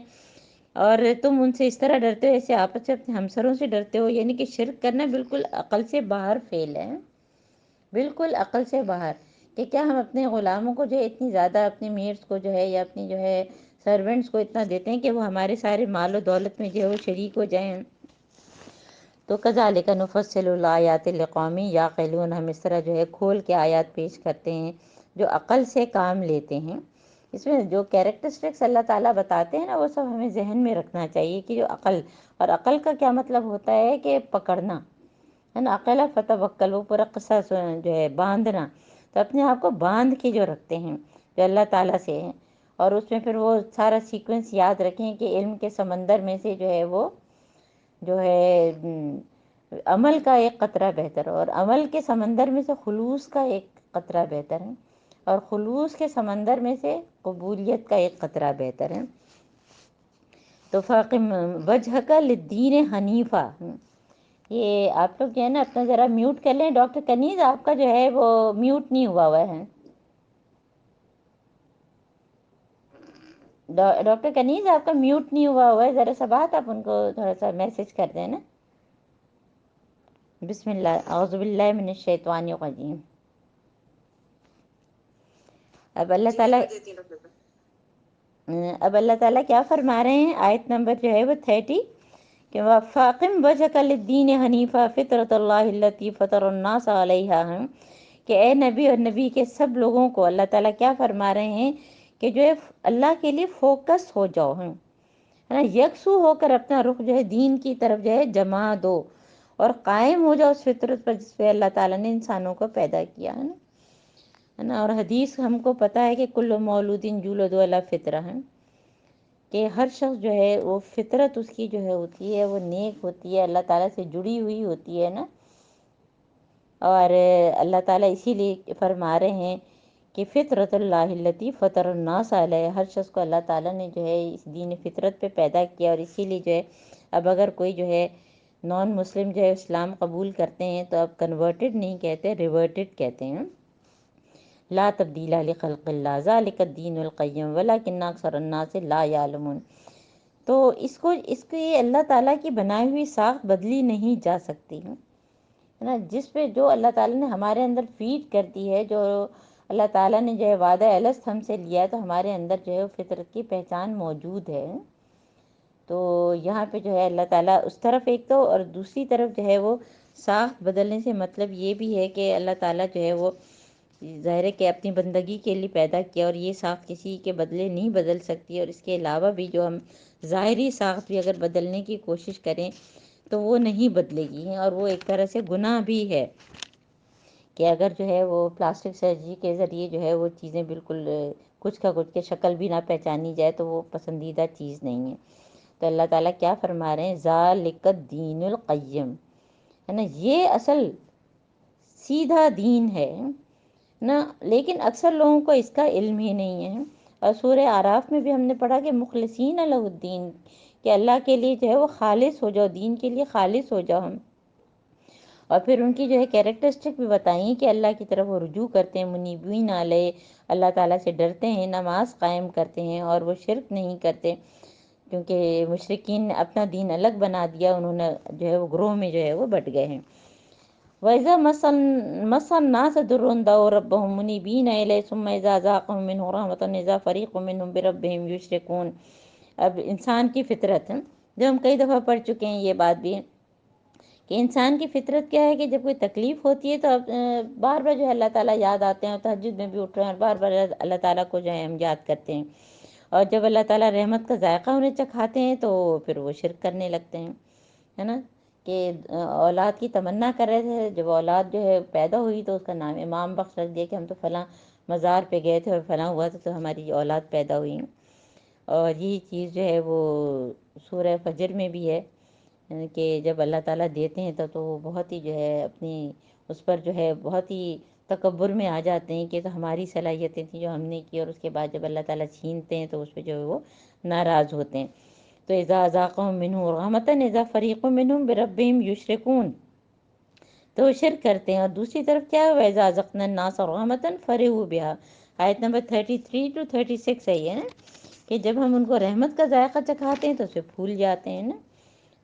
اور تم ان سے اس طرح ڈرتے ہو جیسے آپس سے اپنے ہمسروں سے ڈرتے ہو۔ یعنی کہ شرک کرنا بالکل عقل سے باہر فعل ہے، بالکل عقل سے باہر، کہ کیا ہم اپنے غلاموں کو جو ہے اتنی زیادہ، اپنے میٹس کو جو ہے یا اپنی جو ہے سرونٹس کو اتنا دیتے ہیں کہ وہ ہمارے سارے مال و دولت میں جو ہے وہ شریک ہو جائیں۔ تو کذالک نفصل الآیات لقوم یعقلون، ہم اس طرح جو ہے کھول کے آیات پیش کرتے ہیں جو عقل سے کام لیتے ہیں۔ اس میں جو کیریکٹرسٹکس اللہ تعالیٰ بتاتے ہیں نا، وہ سب ہمیں ذہن میں رکھنا چاہیے کہ جو عقل، اور عقل کا کیا مطلب ہوتا ہے کہ پکڑنا ہے نا، عقل فتوکل، وہ پورا قصہ جو ہے باندھنا، تو اپنے آپ کو باندھ کے جو رکھتے ہیں جو اللہ تعالیٰ سے ہیں، اور اس میں پھر وہ سارا سیکوینس یاد رکھیں کہ علم کے سمندر میں سے جو ہے وہ جو ہے عمل کا ایک قطرہ بہتر ہے، اور عمل کے سمندر میں سے خلوص کا ایک قطرہ بہتر ہے، اور خلوص کے سمندر میں سے قبولیت کا ایک قطرہ بہتر ہے۔ تو فاقم وجہک للدین حنیفہ، یہ آپ لوگ جو ہے نا اپنا ذرا میوٹ کر لیں۔ ڈاکٹر کنیز آپ کا جو ہے وہ میوٹ نہیں ہوا ہوا ہے۔ ڈاکٹر کنیز آپ کا میوٹ نہیں ہوا ہوا ہے، ذرا سا بات آپ ان کو تھوڑا سا میسج کر دیں نا۔ بسم اللہ، اعوذ باللہ من الشیطان الرجیم۔ اب اللہ جی میں تعالیٰ کر دیتی ہوں ڈاکٹر صاحب۔ اب اللہ تعالیٰ کیا فرما رہے ہیں، آیت نمبر جو ہے وہ 30، کہ فاقم وجہک للدین حنیفہ فطرۃ اللہ التی فطر الناس علیہا، کہ اے نبی اور نبی کے سب لوگوں کو اللہ تعالیٰ کیا فرما رہے ہیں کہ جو ہے اللہ کے لیے فوکس ہو جاؤ، ہے نا، یکسو ہو کر اپنا رخ جو ہے دین کی طرف جو ہے جما دو، اور قائم ہو جاؤ اس فطرت پر جس پہ اللہ تعالیٰ نے انسانوں کو پیدا کیا ہے نا۔ اور حدیث ہم کو پتہ ہے کہ کل مولود یولد علی فطرہ ہے، کہ ہر شخص جو ہے وہ فطرت اس کی جو ہے ہوتی ہے وہ نیک ہوتی ہے، اللہ تعالیٰ سے جڑی ہوئی ہوتی ہے نا۔ اور اللہ تعالیٰ اسی لیے فرما رہے ہیں کہ فطرت اللہ التی فطر الناس علیہ، ہر شخص کو اللہ تعالیٰ نے جو ہے اس دین فطرت پہ پیدا کیا، اور اسی لیے جو ہے اب اگر کوئی جو ہے نان مسلم جو ہے اسلام قبول کرتے ہیں تو اب کنورٹڈ نہیں کہتے، ریورٹڈ کہتے ہیں۔ لا تبدیل لخلق اللہ ذالک الدین القیم ولکن اکثر الناس لا یعلمون۔ تو اس کی اللہ تعالیٰ کی بنائی ہوئی ساخت بدلی نہیں جا سکتی ہے نا، جس پہ جو اللہ تعالیٰ نے ہمارے اندر فیڈ کر دی ہے، جو اللہ تعالیٰ نے جو ہے وعدہ الست ہم سے لیا ہے، تو ہمارے اندر جو ہے فطرت کی پہچان موجود ہے۔ تو یہاں پہ جو ہے اللہ تعالیٰ اس طرف ایک تو، اور دوسری طرف جو ہے وہ ساخت بدلنے سے مطلب یہ بھی ہے کہ اللہ تعالیٰ جو ہے وہ ظاہر ہے کہ اپنی بندگی کے لیے پیدا کیا، اور یہ ساخت کسی کے بدلے نہیں بدل سکتی، اور اس کے علاوہ بھی جو ہم ظاہری ساخت بھی اگر بدلنے کی کوشش کریں تو وہ نہیں بدلے گی، اور وہ ایک طرح سے گناہ بھی ہے کہ اگر جو ہے وہ پلاسٹک سرجری کے ذریعے جو ہے وہ چیزیں بالکل کچھ کا کچھ کے شکل بھی نہ پہچانی جائے تو وہ پسندیدہ چیز نہیں ہے۔ تو اللہ تعالیٰ کیا فرما رہے ہیں، ذالک الدین القیم، ہے نا، یہ اصل سیدھا دین ہے نا، لیکن اکثر لوگوں کو اس کا علم ہی نہیں ہے۔ اور سورہ اعراف میں بھی ہم نے پڑھا کہ مخلصین لہ الدین، کہ اللہ کے لیے جو ہے وہ خالص ہو جاؤ، دین کے لیے خالص ہو جاؤ ہم۔ اور پھر ان کی جو ہے کیریکٹرسٹک بھی بتائیں کہ اللہ کی طرف وہ رجوع کرتے ہیں، منیبین علیہ، اللہ تعالیٰ سے ڈرتے ہیں، نماز قائم کرتے ہیں، اور وہ شرک نہیں کرتے، کیونکہ مشرکین نے اپنا دین الگ بنا دیا، انہوں نے جو ہے وہ گروہ میں جو ہے وہ بٹ گئے ہیں۔ وَإِذَا مَسَّ النَّاسَ ضُرٌّ دَعَوْا رَبَّهُم مُنِيبِينَ إِلَيْهِ ثُمَّ إِذَا أَذَاقَهُم مِّنْهُ رَحْمَةً إِذَا فَرِيقٌ مِّنْهُم بِرَبِّهِمْ يُشْرِكُونَ۔ اب انسان کی فطرت ہے جو ہم کئی دفعہ پڑھ چکے ہیں یہ بات بھی، کہ انسان کی فطرت کیا ہے کہ جب کوئی تکلیف ہوتی ہے تو بار بار جو ہے اللہ تعالیٰ یاد آتے ہیں، اور تہجد میں بھی اٹھ رہے ہیں اور بار بار اللہ تعالیٰ کو جو ہے ہم یاد کرتے ہیں، اور جب اللہ تعالیٰ رحمت کا ذائقہ انہیں چکھاتے ہیں تو پھر وہ شرک کرنے لگتے ہیں، ہے نا، کہ اولاد کی تمنا کر رہے تھے، جب اولاد جو ہے پیدا ہوئی تو اس کا نام امام بخش رکھ دیا کہ ہم تو فلاں مزار پہ گئے تھے اور فلاں ہوا تھا تو ہماری اولاد پیدا ہوئی۔ اور یہی چیز جو ہے وہ سورہ فجر میں بھی ہے کہ جب اللہ تعالیٰ دیتے ہیں تو وہ بہت ہی جو ہے اپنی اس پر جو ہے بہت ہی تکبر میں آ جاتے ہیں کہ تو ہماری صلاحیتیں تھیں جو ہم نے کی، اور اس کے بعد جب اللہ تعالیٰ چھینتے ہیں تو اس پہ جو ہے وہ ناراض ہوتے ہیں۔ تو اذا اذاقهم منہ رحمتاً اذا فریق منہم بربہم یشرکون، تو وہ شرک کرتے ہیں۔ اور دوسری طرف کیا ہے، وَإِذَا أَذَقْنَا النَّاسَ رَحْمَةً فَرِحُوا بِهَا، آیت نمبر 33 to 36 ہے یہ نا، کہ جب ہم ان کو رحمت کا ذائقہ چکھاتے ہیں تو اسے پھول جاتے ہیں نا۔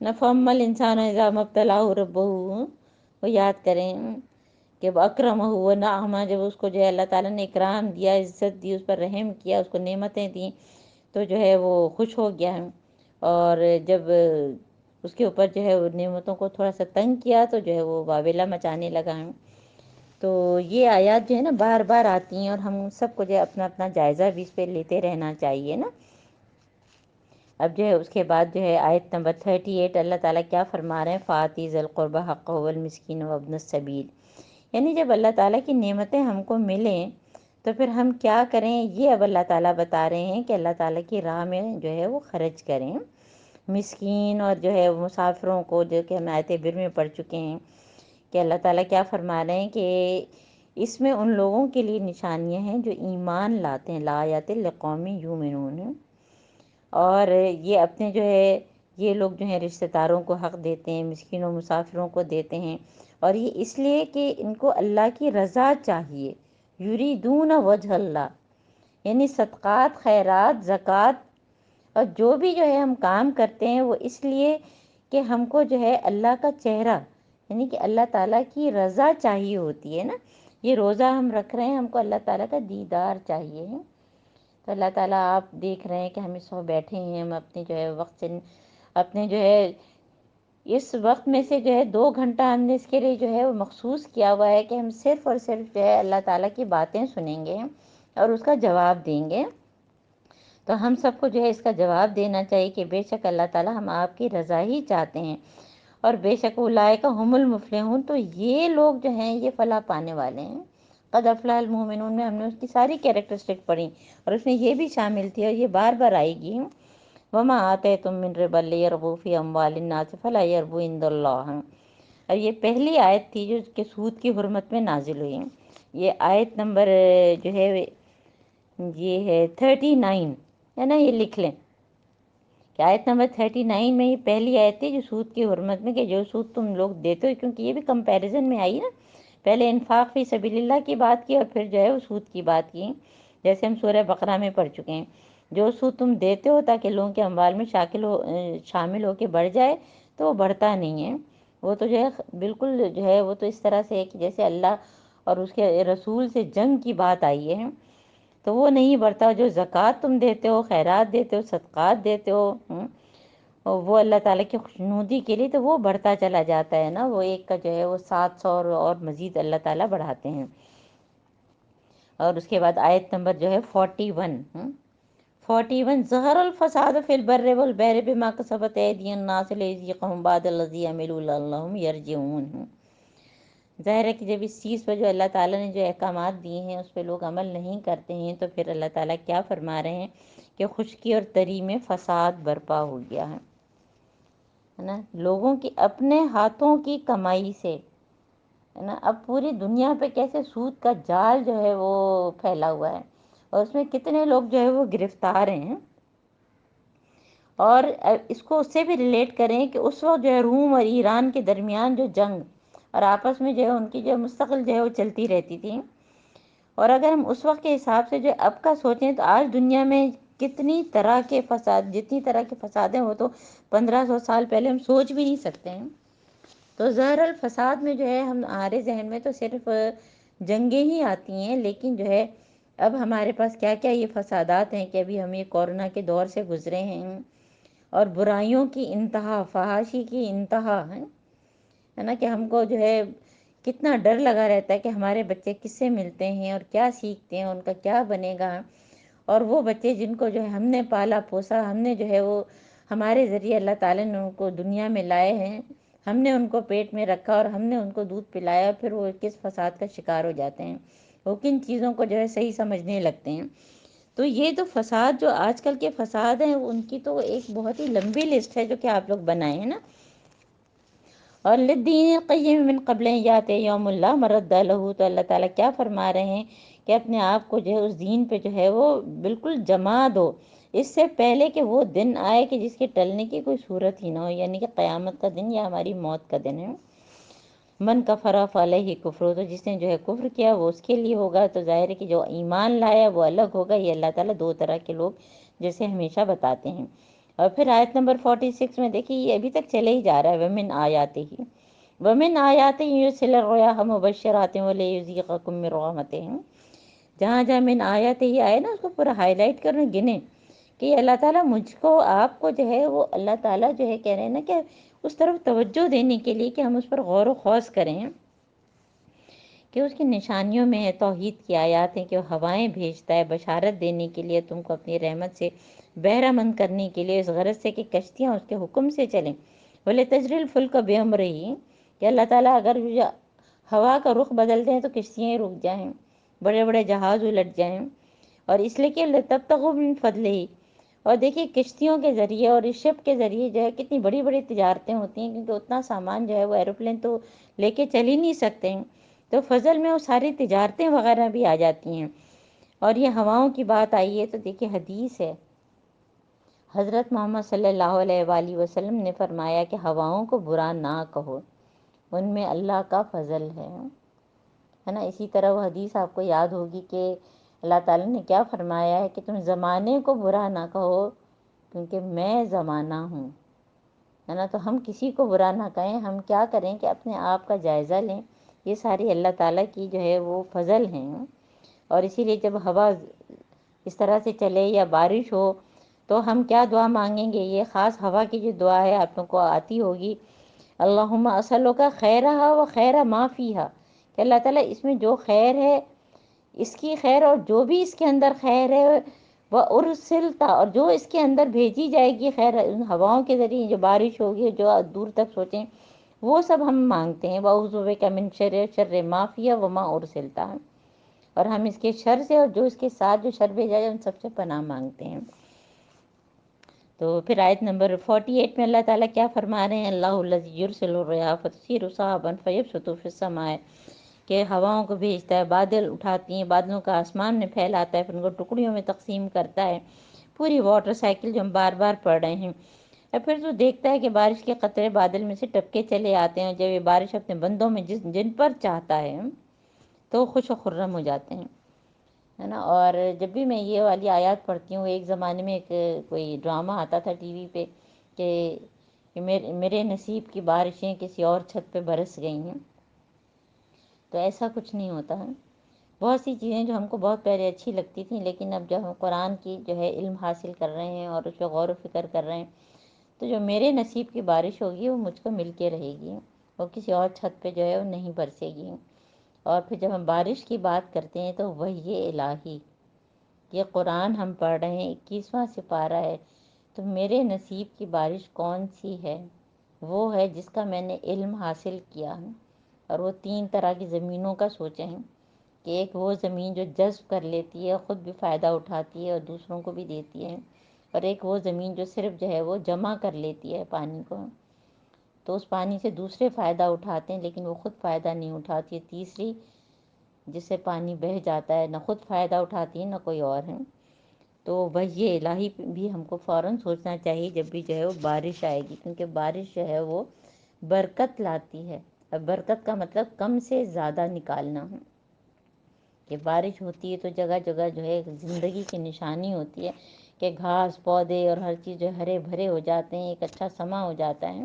فَأَمَّا الْإِنسَانُ إِذَا مَا ابْتَلَاهُ رَبُّهُ، وہ یاد کریں کہ اکرمہ ونعمہ، جب اس کو جو ہے اللہ تعالیٰ نے اکرام دیا، عزت دی، اس پر رحم کیا، اس کو نعمتیں دیں تو جو ہے وہ خوش ہو گیا ہے، اور جب اس کے اوپر جو ہے وہ نعمتوں کو تھوڑا سا تنگ کیا تو جو ہے وہ واویلا مچانے لگا ہے۔ تو یہ آیات جو ہے نا بار بار آتی ہیں، اور ہم سب کو جو ہے اپنا اپنا جائزہ بھی اس پہ لیتے رہنا چاہیے نا۔ اب جو ہے اس کے بعد جو ہے آیت نمبر 38 اللہ تعالیٰ کیا فرما رہے ہیں، فَآتِ ذِی الْقُرْبَىٰ حَقَّهُ وَالْمِسْكِینَ وَابْنَ السَّبِیلِ، یعنی جب اللہ تعالیٰ کی نعمتیں ہم کو ملیں تو پھر ہم کیا کریں، یہ اب اللہ تعالیٰ بتا رہے ہیں کہ اللہ تعالیٰ کی راہ میں جو ہے وہ خرچ کریں، مسکین اور جو ہے مسافروں کو، جو کہ ہم آیت بر میں پڑھ چکے ہیں کہ اللہ تعالیٰ کیا فرما رہے ہیں کہ اس میں ان لوگوں کے لیے نشانیاں ہیں جو ایمان لاتے ہیں، لآیات لقوم یؤمنون، اور یہ اپنے جو ہے یہ لوگ جو ہیں رشتہ داروں کو حق دیتے ہیں، مسکینوں مسافروں کو دیتے ہیں، اور یہ اس لیے کہ ان کو اللہ کی رضا چاہیے، یریدون وجہ اللہ، یعنی صدقات، خیرات، زکوٰۃ اور جو بھی جو ہے ہم کام کرتے ہیں وہ اس لیے کہ ہم کو جو ہے اللہ کا چہرہ، یعنی کہ اللہ تعالیٰ کی رضا چاہیے ہوتی ہے نا۔ یہ روزہ ہم رکھ رہے ہیں، ہم کو اللہ تعالیٰ کا دیدار چاہیے ہے، تو اللہ تعالیٰ آپ دیکھ رہے ہیں کہ ہم اس وقت بیٹھے ہیں، ہم اپنے جو ہے وقت سے اپنے جو ہے اس وقت میں سے جو ہے 2 گھنٹہ ہم نے اس کے لیے جو ہے وہ مخصوص کیا ہوا ہے کہ ہم صرف اور صرف جو ہے اللہ تعالیٰ کی باتیں سنیں گے اور اس کا جواب دیں گے۔ تو ہم سب کو جو ہے اس کا جواب دینا چاہیے کہ بے شک اللہ تعالیٰ ہم آپ کی رضا ہی چاہتے ہیں، اور بے شک اولئک ھم المفلحون، تو یہ لوگ جو ہیں یہ فلاح پانے والے ہیں۔ قد افلح المؤمنون میں ہم نے اس کی ساری کیریکٹرسٹک پڑھی، اور اس میں یہ بھی شامل تھی اور یہ بار بار آئے گی، وما آتیتم من ربا لیربوا فی اموال الناس فلا یربوا عند اللہ، اور یہ پہلی آیت تھی جو کہ سود کی حرمت میں نازل ہوئی۔ یہ آیت نمبر جو ہے یہ ہے 39 ہے نا، یہ لکھ لیں کہ آیت نمبر 39 میں یہ پہلی آیت تھی جو سود کی حرمت میں، کہ جو سود تم لوگ دیتے ہو، کیونکہ یہ بھی کمپیریزن میں آئی نا، پہلے انفاق فی سبیل اللہ کی بات کی اور پھر جو ہے وہ سود کی بات کی، جیسے ہم سورہ بقرہ میں پڑھ چکے ہیں۔ جو سود تم دیتے ہو تاکہ لوگوں کے اموال میں شامل ہو کے بڑھ جائے تو وہ بڑھتا نہیں ہے، وہ تو جو ہے بالکل جو ہے وہ تو اس طرح سے ہے کہ جیسے اللہ اور اس کے رسول سے جنگ کی بات آئی ہے، تو وہ نہیں بڑھتا۔ جو زکوٰۃ تم دیتے ہو، خیرات دیتے ہو، صدقات دیتے ہو، اور وہ اللہ تعالیٰ کی خوشنودی کے لیے، تو وہ بڑھتا چلا جاتا ہے نا، وہ ایک کا جو ہے وہ 700 اور مزید اللہ تعالیٰ بڑھاتے ہیں۔ اور اس کے بعد آیت نمبر جو ہے 41 ظہر الفساد فی البر والبحر بما کسبت ایدی الناس لیذیقہم بعض الذی عملوا لعلہم یرجعون۔ ظاہر ہے کہ جب اس چیز پر جو اللہ تعالیٰ نے جو احکامات دیے ہیں اس پہ لوگ عمل نہیں کرتے ہیں تو پھر اللہ تعالیٰ کیا فرما رہے ہیں کہ خشکی اور تری میں فساد برپا ہو گیا ہے نا، لوگوں کی اپنے ہاتھوں کی کمائی سے، ہے نا۔ اب پوری دنیا پہ کیسے سود کا جال جو ہے وہ پھیلا ہوا ہے، اور اس میں کتنے لوگ جو ہے وہ گرفتار ہیں۔ اور اس کو اس سے بھی ریلیٹ کریں کہ اس وقت جو ہے روم اور ایران کے درمیان جو جنگ اور آپس میں جو ہے ان کی جو مستقل جو ہے وہ چلتی رہتی تھی، اور اگر ہم اس وقت کے حساب سے جو اب کا سوچیں تو آج دنیا میں کتنی طرح کے فساد، جتنی طرح کے فساد ہیں وہ تو 1500 سال پہلے ہم سوچ بھی نہیں سکتے ہیں۔ تو ظاہر الفساد میں جو ہے ہمارے ذہن میں تو صرف جنگیں ہی آتی ہیں، لیکن جو ہے اب ہمارے پاس کیا کیا یہ فسادات ہیں کہ ابھی ہم یہ کورونا کے دور سے گزرے ہیں، اور برائیوں کی انتہا، فحاشی کی انتہا ہے، ہے نا، کہ ہم کو جو ہے کتنا ڈر لگا رہتا ہے کہ ہمارے بچے کس سے ملتے ہیں اور کیا سیکھتے ہیں، ان کا کیا بنے گا۔ اور وہ بچے جن کو جو ہے ہم نے پالا پوسا، ہم نے جو ہے وہ ہمارے ذریعے اللہ تعالیٰ نے ان کو دنیا میں لائے ہیں، ہم نے ان کو پیٹ میں رکھا اور ہم نے ان کو دودھ پلایا، پھر وہ کس فساد کا شکار ہو جاتے ہیں، وہ کن چیزوں کو جو ہے صحیح سمجھنے لگتے ہیں۔ تو یہ تو فساد جو آج کل کے فساد ہیں، ان کی تو ایک بہت ہی لمبی لسٹ ہے جو کہ آپ لوگ بنائے ہیں نا۔ اور للدین قیم من قبل یات یوم اللہ مرد لہو، تو اللہ تعالیٰ کیا فرما رہے ہیں کہ اپنے آپ کو جو ہے اس دین پہ جو ہے وہ بالکل جما دو، اس سے پہلے کہ وہ دن آئے کہ جس کے ٹلنے کی کوئی صورت ہی نہ ہو، یعنی کہ قیامت کا دن یا ہماری موت کا دن ہے۔ من کفر فعلیہ کفر، تو جس نے جو ہے کفر کیا وہ اس کے لیے ہوگا، تو ظاہر ہے کہ جو ایمان لایا وہ الگ ہوگا۔ یہ اللہ تعالیٰ دو طرح کے لوگ جیسے ہمیشہ بتاتے ہیں۔ اور پھر آیت نمبر 46 میں دیکھیے، یہ ابھی تک چلے ہی جا رہا ہے، ومن آیاتہ ومن آیاتہ یرسل الرِّیاحَ مبشرات ولیذیقکم من رحمتہ، جہاں جہاں من آیاتہ ہی آئے نا اس کو پورا ہائی لائٹ کرنا، گنے کہ اللہ تعالیٰ مجھ کو آپ کو جو ہے وہ اللہ تعالیٰ جو ہے کہہ رہے ہیں نا کہ اس طرف توجہ دینے کے لیے کہ ہم اس پر غور و خوض کریں، کہ اس کی نشانیوں میں ہے توحید کی آیات ہیں کہ وہ ہوائیں بھیجتا ہے بشارت دینے کے لیے، تم کو اپنی رحمت سے بہرہ مند کرنے کے لیے، اس غرض سے کہ کشتیاں اس کے حکم سے چلیں۔ بولے تجری الفلک بامرہ، کہ اللہ تعالیٰ اگر ہوا کا رخ بدلتے ہیں تو کشتیاں رک جائیں، بڑے بڑے جہاز الٹ جائیں، اور اس لیے کہ تبتغوا من فضلہ۔ اور دیکھیے کشتیوں کے ذریعے اور اس شپ کے ذریعے جو ہے کتنی بڑی بڑی تجارتیں ہوتی ہیں، کیونکہ اتنا سامان جو ہے وہ ایروپلین تو لے کے چل ہی نہیں سکتے ہیں، تو فضل میں وہ ساری تجارتیں وغیرہ بھی آ جاتی ہیں۔ اور یہ ہواؤں کی بات آئی ہے تو دیکھیے حدیث ہے، حضرت محمد صلی اللہ علیہ وآلہ وسلم نے فرمایا کہ ہواؤں کو برا نہ کہو، ان میں اللہ کا فضل ہے نا۔ اسی طرح وہ حدیث آپ کو یاد ہوگی کہ اللہ تعالیٰ نے کیا فرمایا ہے کہ تم زمانے کو برا نہ کہو کیونکہ میں زمانہ ہوں، ہے نا۔ تو ہم کسی کو برا نہ کہیں، ہم کیا کریں کہ اپنے آپ کا جائزہ لیں، یہ ساری اللہ تعالیٰ کی جو ہے وہ فضل ہیں۔ اور اسی لیے جب ہوا اس طرح سے چلے یا بارش ہو تو ہم کیا دعا مانگیں گے، یہ خاص ہوا کی جو دعا ہے آپ لوگوں کو آتی ہوگی، اللہم اسألک خیرہا و خیر ما فیہا، کہ اللہ تعالیٰ اس میں جو خیر ہے اس کی خیر، اور جو بھی اس کے اندر خیر ہے وہ ارسلتا، اور جو اس کے اندر بھیجی جائے گی خیر ان ہواؤں کے ذریعے جو بارش ہوگی جو دور تک سوچیں، وہ سب ہم مانگتے ہیں۔ وَأَعُوذُ بِکَ مِن شَرِّ مَا فِیہا وَمَا أُرْسِلْتَ، اور ہم اس کے شر سے اور جو اس کے ساتھ جو شر بھیجا جائے ان سب سے پناہ مانگتے ہیں۔ تو پھر آیت نمبر 48 میں اللہ تعالیٰ کیا فرما رہے ہیں، اللہ الذی یرسل الرِّیاحَ فَتُثِیرُ سَحَابًا فَیَبْسُطُ فِی السَّمَاءِ، کہ ہواؤں کو بھیجتا ہے، بادل اٹھاتی ہیں، بادلوں کا آسمان میں پھیلاتا ہے، پھر ان کو ٹکڑیوں میں تقسیم کرتا ہے، پوری واٹر سائیکل جو ہم بار بار پڑھ رہے ہیں۔ اور پھر تو دیکھتا ہے کہ بارش کے قطرے بادل میں سے ٹپکے چلے آتے ہیں، جب یہ بارش اپنے بندوں میں جن پر چاہتا ہے تو خوش و خرم ہو جاتے ہیں، ہے نا۔ اور جب بھی میں یہ والی آیات پڑھتی ہوں، ایک زمانے میں ایک کوئی ڈرامہ آتا تھا ٹی وی پہ کہ میرے نصیب کی بارشیں کسی اور چھت پہ برس گئی ہیں، تو ایسا کچھ نہیں ہوتا ہے۔ بہت سی چیزیں جو ہم کو بہت پہلے اچھی لگتی تھیں، لیکن اب جب ہم قرآن کی جو ہے علم حاصل کر رہے ہیں اور اس پہ غور و فکر کر رہے ہیں، تو جو میرے نصیب کی بارش ہوگی وہ مجھ کو مل کے رہے گی، وہ کسی اور چھت پہ جو ہے وہ نہیں برسے گی۔ اور پھر جب ہم بارش کی بات کرتے ہیں تو وحی الہی، یہ قرآن ہم پڑھ رہے ہیں، 21واں سپارہ ہے، تو میرے نصیب کی بارش کون سی ہے، وہ ہے جس کا میں نے علم حاصل کیا ہے۔ اور وہ 3 طرح کی زمینوں کا سوچیں ہیں، کہ ایک وہ زمین جو جذب کر لیتی ہے، خود بھی فائدہ اٹھاتی ہے اور دوسروں کو بھی دیتی ہے، اور ایک وہ زمین جو صرف جو ہے وہ جمع کر لیتی ہے پانی کو، تو اس پانی سے دوسرے فائدہ اٹھاتے ہیں لیکن وہ خود فائدہ نہیں اٹھاتی ہے، تیسری جس سے پانی بہہ جاتا ہے، نہ خود فائدہ اٹھاتی ہے نہ کوئی اور ہے۔ تو وحی الہی بھی ہم کو فوراً سوچنا چاہیے جب بھی جو ہے وہ بارش آئے گی، کیونکہ بارش جو ہے وہ برکت لاتی ہے، اور برکت کا مطلب کم سے زیادہ نکالنا ہے، کہ بارش ہوتی ہے تو جگہ جگہ جو ہے زندگی کی نشانی ہوتی ہے، کہ گھاس پودے اور ہر چیز جو ہرے بھرے ہو جاتے ہیں، ایک اچھا سما ہو جاتا ہے۔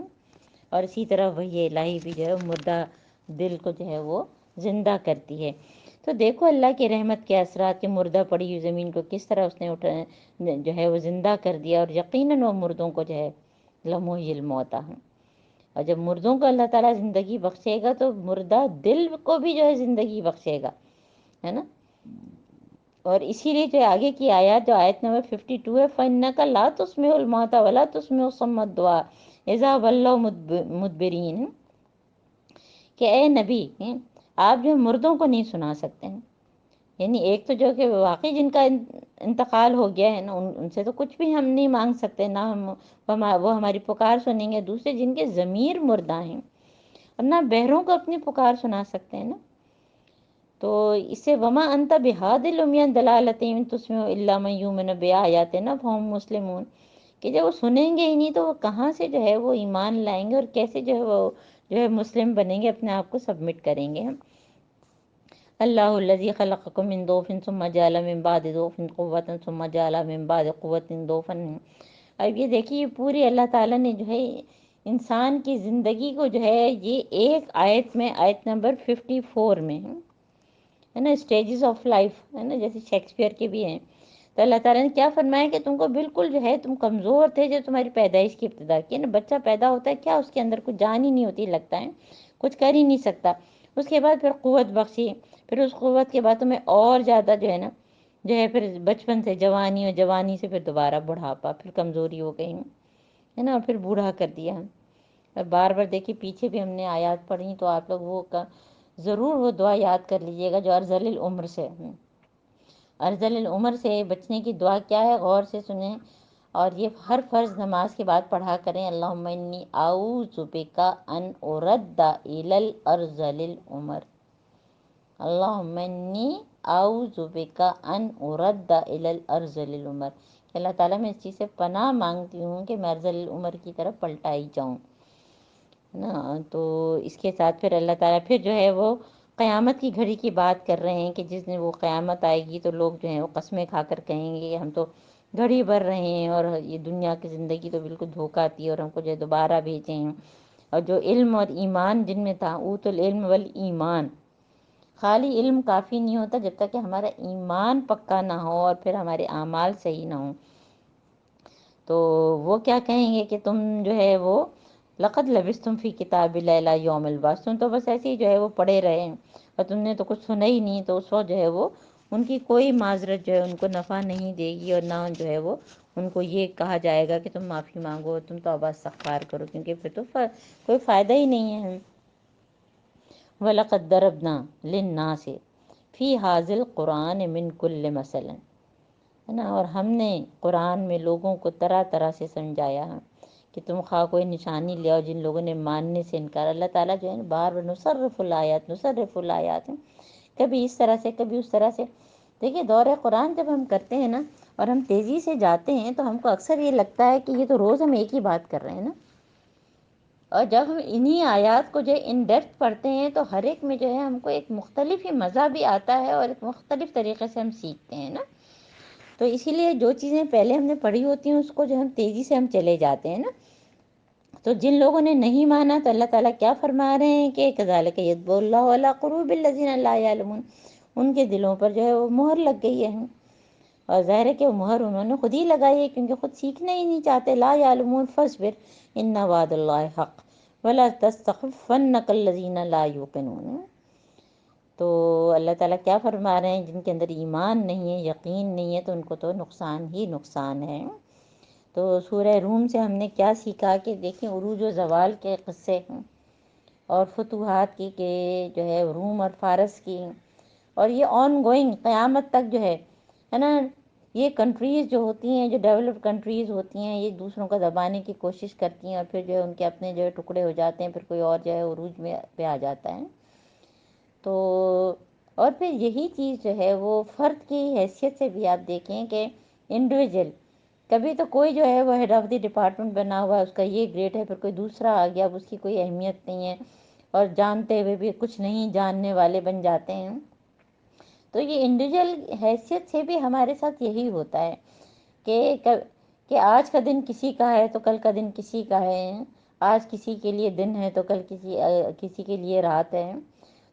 اور اسی طرح وحی الہی بھی جو ہے مردہ دل کو جو ہے وہ زندہ کرتی ہے۔ تو دیکھو اللہ کی رحمت کے اثرات، کہ مردہ پڑی ہوئی زمین کو کس طرح اس نے جو ہے وہ زندہ کر دیا، اور یقیناً وہ مردوں کو جو ہے لمحی الموتیٰ ہیں۔ اور جب مردوں کو اللہ تعالیٰ زندگی بخشے گا تو مردہ دل کو بھی جو ہے زندگی بخشے گا، ہے نا۔ اور اسی لیے جو آگے کی آیات، جو آیت نمبر 52 ہے، فَإِنَّكَ لَا تُسْمِعُ الْمَوْتَى وَلَا تُسْمِعُ الصُّمَّ الدُّعَاءَ إِذَا وَلَّوْا مُدْبِرِينَ، کہ اے نبی، آپ جو مردوں کو نہیں سنا سکتے ہیں، یعنی ایک تو جو کہ واقعی جن کا انتقال ہو گیا ہے نا، ان سے تو کچھ بھی ہم نہیں مانگ سکتے، نہ وہ ہماری پکار سنیں گے۔ دوسرے جن کے ضمیر مردہ ہیں، اور نہ بہروں کو اپنی پکار سنا سکتے ہیں نا، تو اس سے وما انت بہاد العمی عن ضلالتہم ان تسمع الا من یؤمن بآیاتنا فهم مسلمون، کہ جب وہ سنیں گے ہی نہیں تو وہ کہاں سے جو ہے وہ ایمان لائیں گے، اور کیسے جو ہے وہ جو ہے مسلم بنیں گے، اپنے آپ کو سبمٹ کریں گے۔ اللہ الذی خلقکم من ضعف ثم جعل من بعد ضعف قوة ثم جعل من بعد قوة ضعفا۔ اب یہ دیکھیے پوری اللہ تعالیٰ نے جو ہے انسان کی زندگی کو جو ہے یہ ایک آیت میں، آیت نمبر 54 میں ہے نا، اسٹیجز آف لائف ہے نا، جیسے شیکسپیئر کے بھی ہیں، تو اللہ تعالیٰ نے کیا فرمایا کہ تم کو بالکل جو ہے تم کمزور تھے جب تمہاری پیدائش کی ابتدا کی نا، بچہ پیدا ہوتا ہے کیا اس کے اندر کچھ جان ہی نہیں ہوتی، لگتا ہے کچھ کر ہی نہیں سکتا، اس کے بعد پھر قوت بخشی، پھر اس قوت کے بعد تمہیں اور زیادہ جو ہے نا جو ہے پھر بچپن سے جوانی، اور جوانی سے پھر دوبارہ بڑھاپا، پھر کمزوری ہو گئی ہے نا، پھر بوڑھا کر دیا۔ بار بار دیکھیے پیچھے بھی ہم نے آیات پڑھی، تو آپ لوگ وہ ضرور وہ دعا یاد کر لیجئے گا جو ارذل العمر سے، ارذل العمر سے بچنے کی دعا کیا ہے، غور سے سنیں، اور یہ ہر فرض نماز کے بعد پڑھا کریں۔ اللہم انی اعوذ بک ان ارد الی الارذل العمر، اللہم انی اعوذ بک ان ارد الی الارذل العمر، کہ اللہ تعالیٰ میں اس چیز سے پناہ مانگتی ہوں کہ میں ارذل العمر کی طرف پلٹائی جاؤں نا۔ تو اس کے ساتھ پھر اللہ تعالیٰ پھر جو ہے وہ قیامت کی گھڑی کی بات کر رہے ہیں، کہ جس دن وہ قیامت آئے گی تو لوگ جو ہیں وہ قسمیں کھا کر کہیں گے ہم تو گھڑی بھر رہے ہیں، اور یہ دنیا کی زندگی تو بالکل دھوکہ آتی ہے، اور ہم کو جو ہے دوبارہ بھیجیں ہیں۔ اور جو علم اور ایمان جن میں تھا، اوت العلم والایمان، خالی علم کافی نہیں ہوتا جب تک کہ ہمارا ایمان پکا نہ ہو اور پھر ہمارے اعمال صحیح نہ ہوں، تو وہ کیا کہیں گے کہ تم جو ہے وہ لقد لبثتم فی کتاب اللہ الی یوم البعث، تم تو بس ایسے ہی جو ہے وہ پڑھے رہے ہیں اور تم نے تو کچھ سنا ہی نہیں، تو اس وقت جو ہے وہ ان کی کوئی معذرت جو ہے ان کو نفع نہیں دے گی، اور نہ جو ہے وہ ان کو یہ کہا جائے گا کہ تم معافی مانگو، تم توبہ استغفار کرو، کیونکہ پھر تو کوئی فائدہ ہی نہیں ہے۔ وَلَقَدْ ضَرَبْنَا لِلنَّاسِ فِي هَٰذَا الْقُرْآنِ مِنْ كُلِّ مَثَلٍ، ہے نا، اور ہم نے قرآن میں لوگوں کو طرح طرح سے سمجھایا ہے کہ تم خواہ کوئی نشانی لے آؤ، جن لوگوں نے ماننے سے انکار، اللہ تعالیٰ جو ہے نا بار بار نصرف الآیات، کبھی اس طرح سے کبھی اس طرح سے۔ دیکھیے دور قرآن جب ہم کرتے ہیں نا اور ہم تیزی سے جاتے ہیں تو ہم کو اکثر یہ لگتا ہے کہ یہ تو روز ہم ایک ہی بات کر رہے ہیں نا، اور جب ہم انہی آیات کو جو ہے ان ڈیپتھ پڑھتے ہیں تو ہر ایک میں جو ہے ہم کو ایک مختلف ہی مزہ بھی آتا ہے، اور ایک مختلف طریقے سے ہم سیکھتے ہیں نا۔ تو اسی لیے جو چیزیں پہلے ہم نے پڑھی ہوتی ہیں اس کو جو ہم تیزی سے ہم چلے جاتے ہیں نا، تو جن لوگوں نے نہیں مانا تو اللہ تعالیٰ کیا فرما رہے ہیں کہ کذالک یطبع اللہ علی قلوب الذین لا یعلمون، ان کے دلوں پر جو ہے وہ مہر لگ گئی ہے، اور ظاہر ہے کہ وہ مہر انہوں نے خود ہی لگائی ہے کیونکہ خود سیکھنا ہی نہیں چاہتے۔ لا یعلمون فاصبر ان وعد اللہ حق ولا تستخفنک الذین لا یوقنون۔ تو اللہ تعالیٰ کیا فرما رہے ہیں، جن کے اندر ایمان نہیں ہے، یقین نہیں ہے، تو ان کو تو نقصان ہی نقصان ہے۔ تو سورہ روم سے ہم نے کیا سیکھا کہ دیکھیں عروج و زوال کے قصے ہیں، اور فتوحات کی کہ جو ہے روم اور فارس کی، اور یہ آن گوئنگ قیامت تک جو ہے نا، یہ کنٹریز جو ہوتی ہیں، جو ڈیولپڈ کنٹریز ہوتی ہیں، یہ دوسروں کا دبانے کی کوشش کرتی ہیں، اور پھر جو ہے ان کے اپنے جو ہے ٹکڑے ہو جاتے ہیں، پھر کوئی اور جو ہے عروج میں پہ آ جاتا ہے۔ تو اور پھر یہی چیز جو ہے وہ فرد کی حیثیت سے بھی آپ دیکھیں کہ انڈیویجول، کبھی تو کوئی جو ہے وہ ہیڈ آف دی ڈپارٹمنٹ بنا ہوا ہے، اس کا یہ گریڈ ہے، پھر کوئی دوسرا آ گیا، اب اس کی کوئی اہمیت نہیں ہے، اور جانتے ہوئے بھی کچھ نہیں جاننے والے بن جاتے ہیں۔ تو یہ انڈیویجول حیثیت سے بھی ہمارے ساتھ یہی ہوتا ہے کہ آج کا دن کسی کا ہے تو کل کا دن کسی کا ہے، آج کسی کے لیے دن ہے تو کل کسی کے لیے رات ہے۔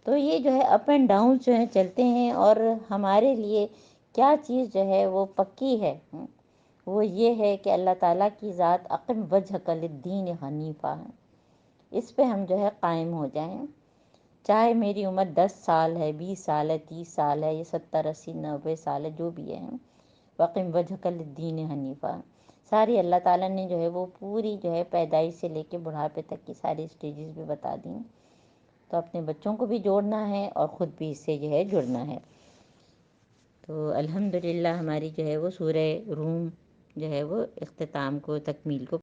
تو یہ جو ہے اپ اینڈ ڈاؤن جو ہے چلتے ہیں، اور ہمارے لیے کیا چیز جو ہے وہ پکی ہے، وہ یہ ہے کہ اللہ تعالیٰ کی ذات اقم وجہک للدین حنیفہ ہے، اس پہ ہم جو ہے قائم ہو جائیں، چاہے میری عمر 10 سال ہے، 20 سال ہے، 30 سال ہے، یا 70 80 90 سال ہے، جو بھی ہے۔ وَقِمْ وَجْهَكَ لِلدِّينِ حنیفہ، ساری اللہ تعالیٰ نے جو ہے وہ پوری جو ہے پیدائش سے لے کے بڑھاپے تک کی ساری اسٹیجز بھی بتا دیں، تو اپنے بچوں کو بھی جوڑنا ہے اور خود بھی اس سے جو ہے جڑنا ہے۔ تو الحمدللہ ہماری جو ہے وہ سورہ روم جو ہے وہ اختتام کو، تکمیل کو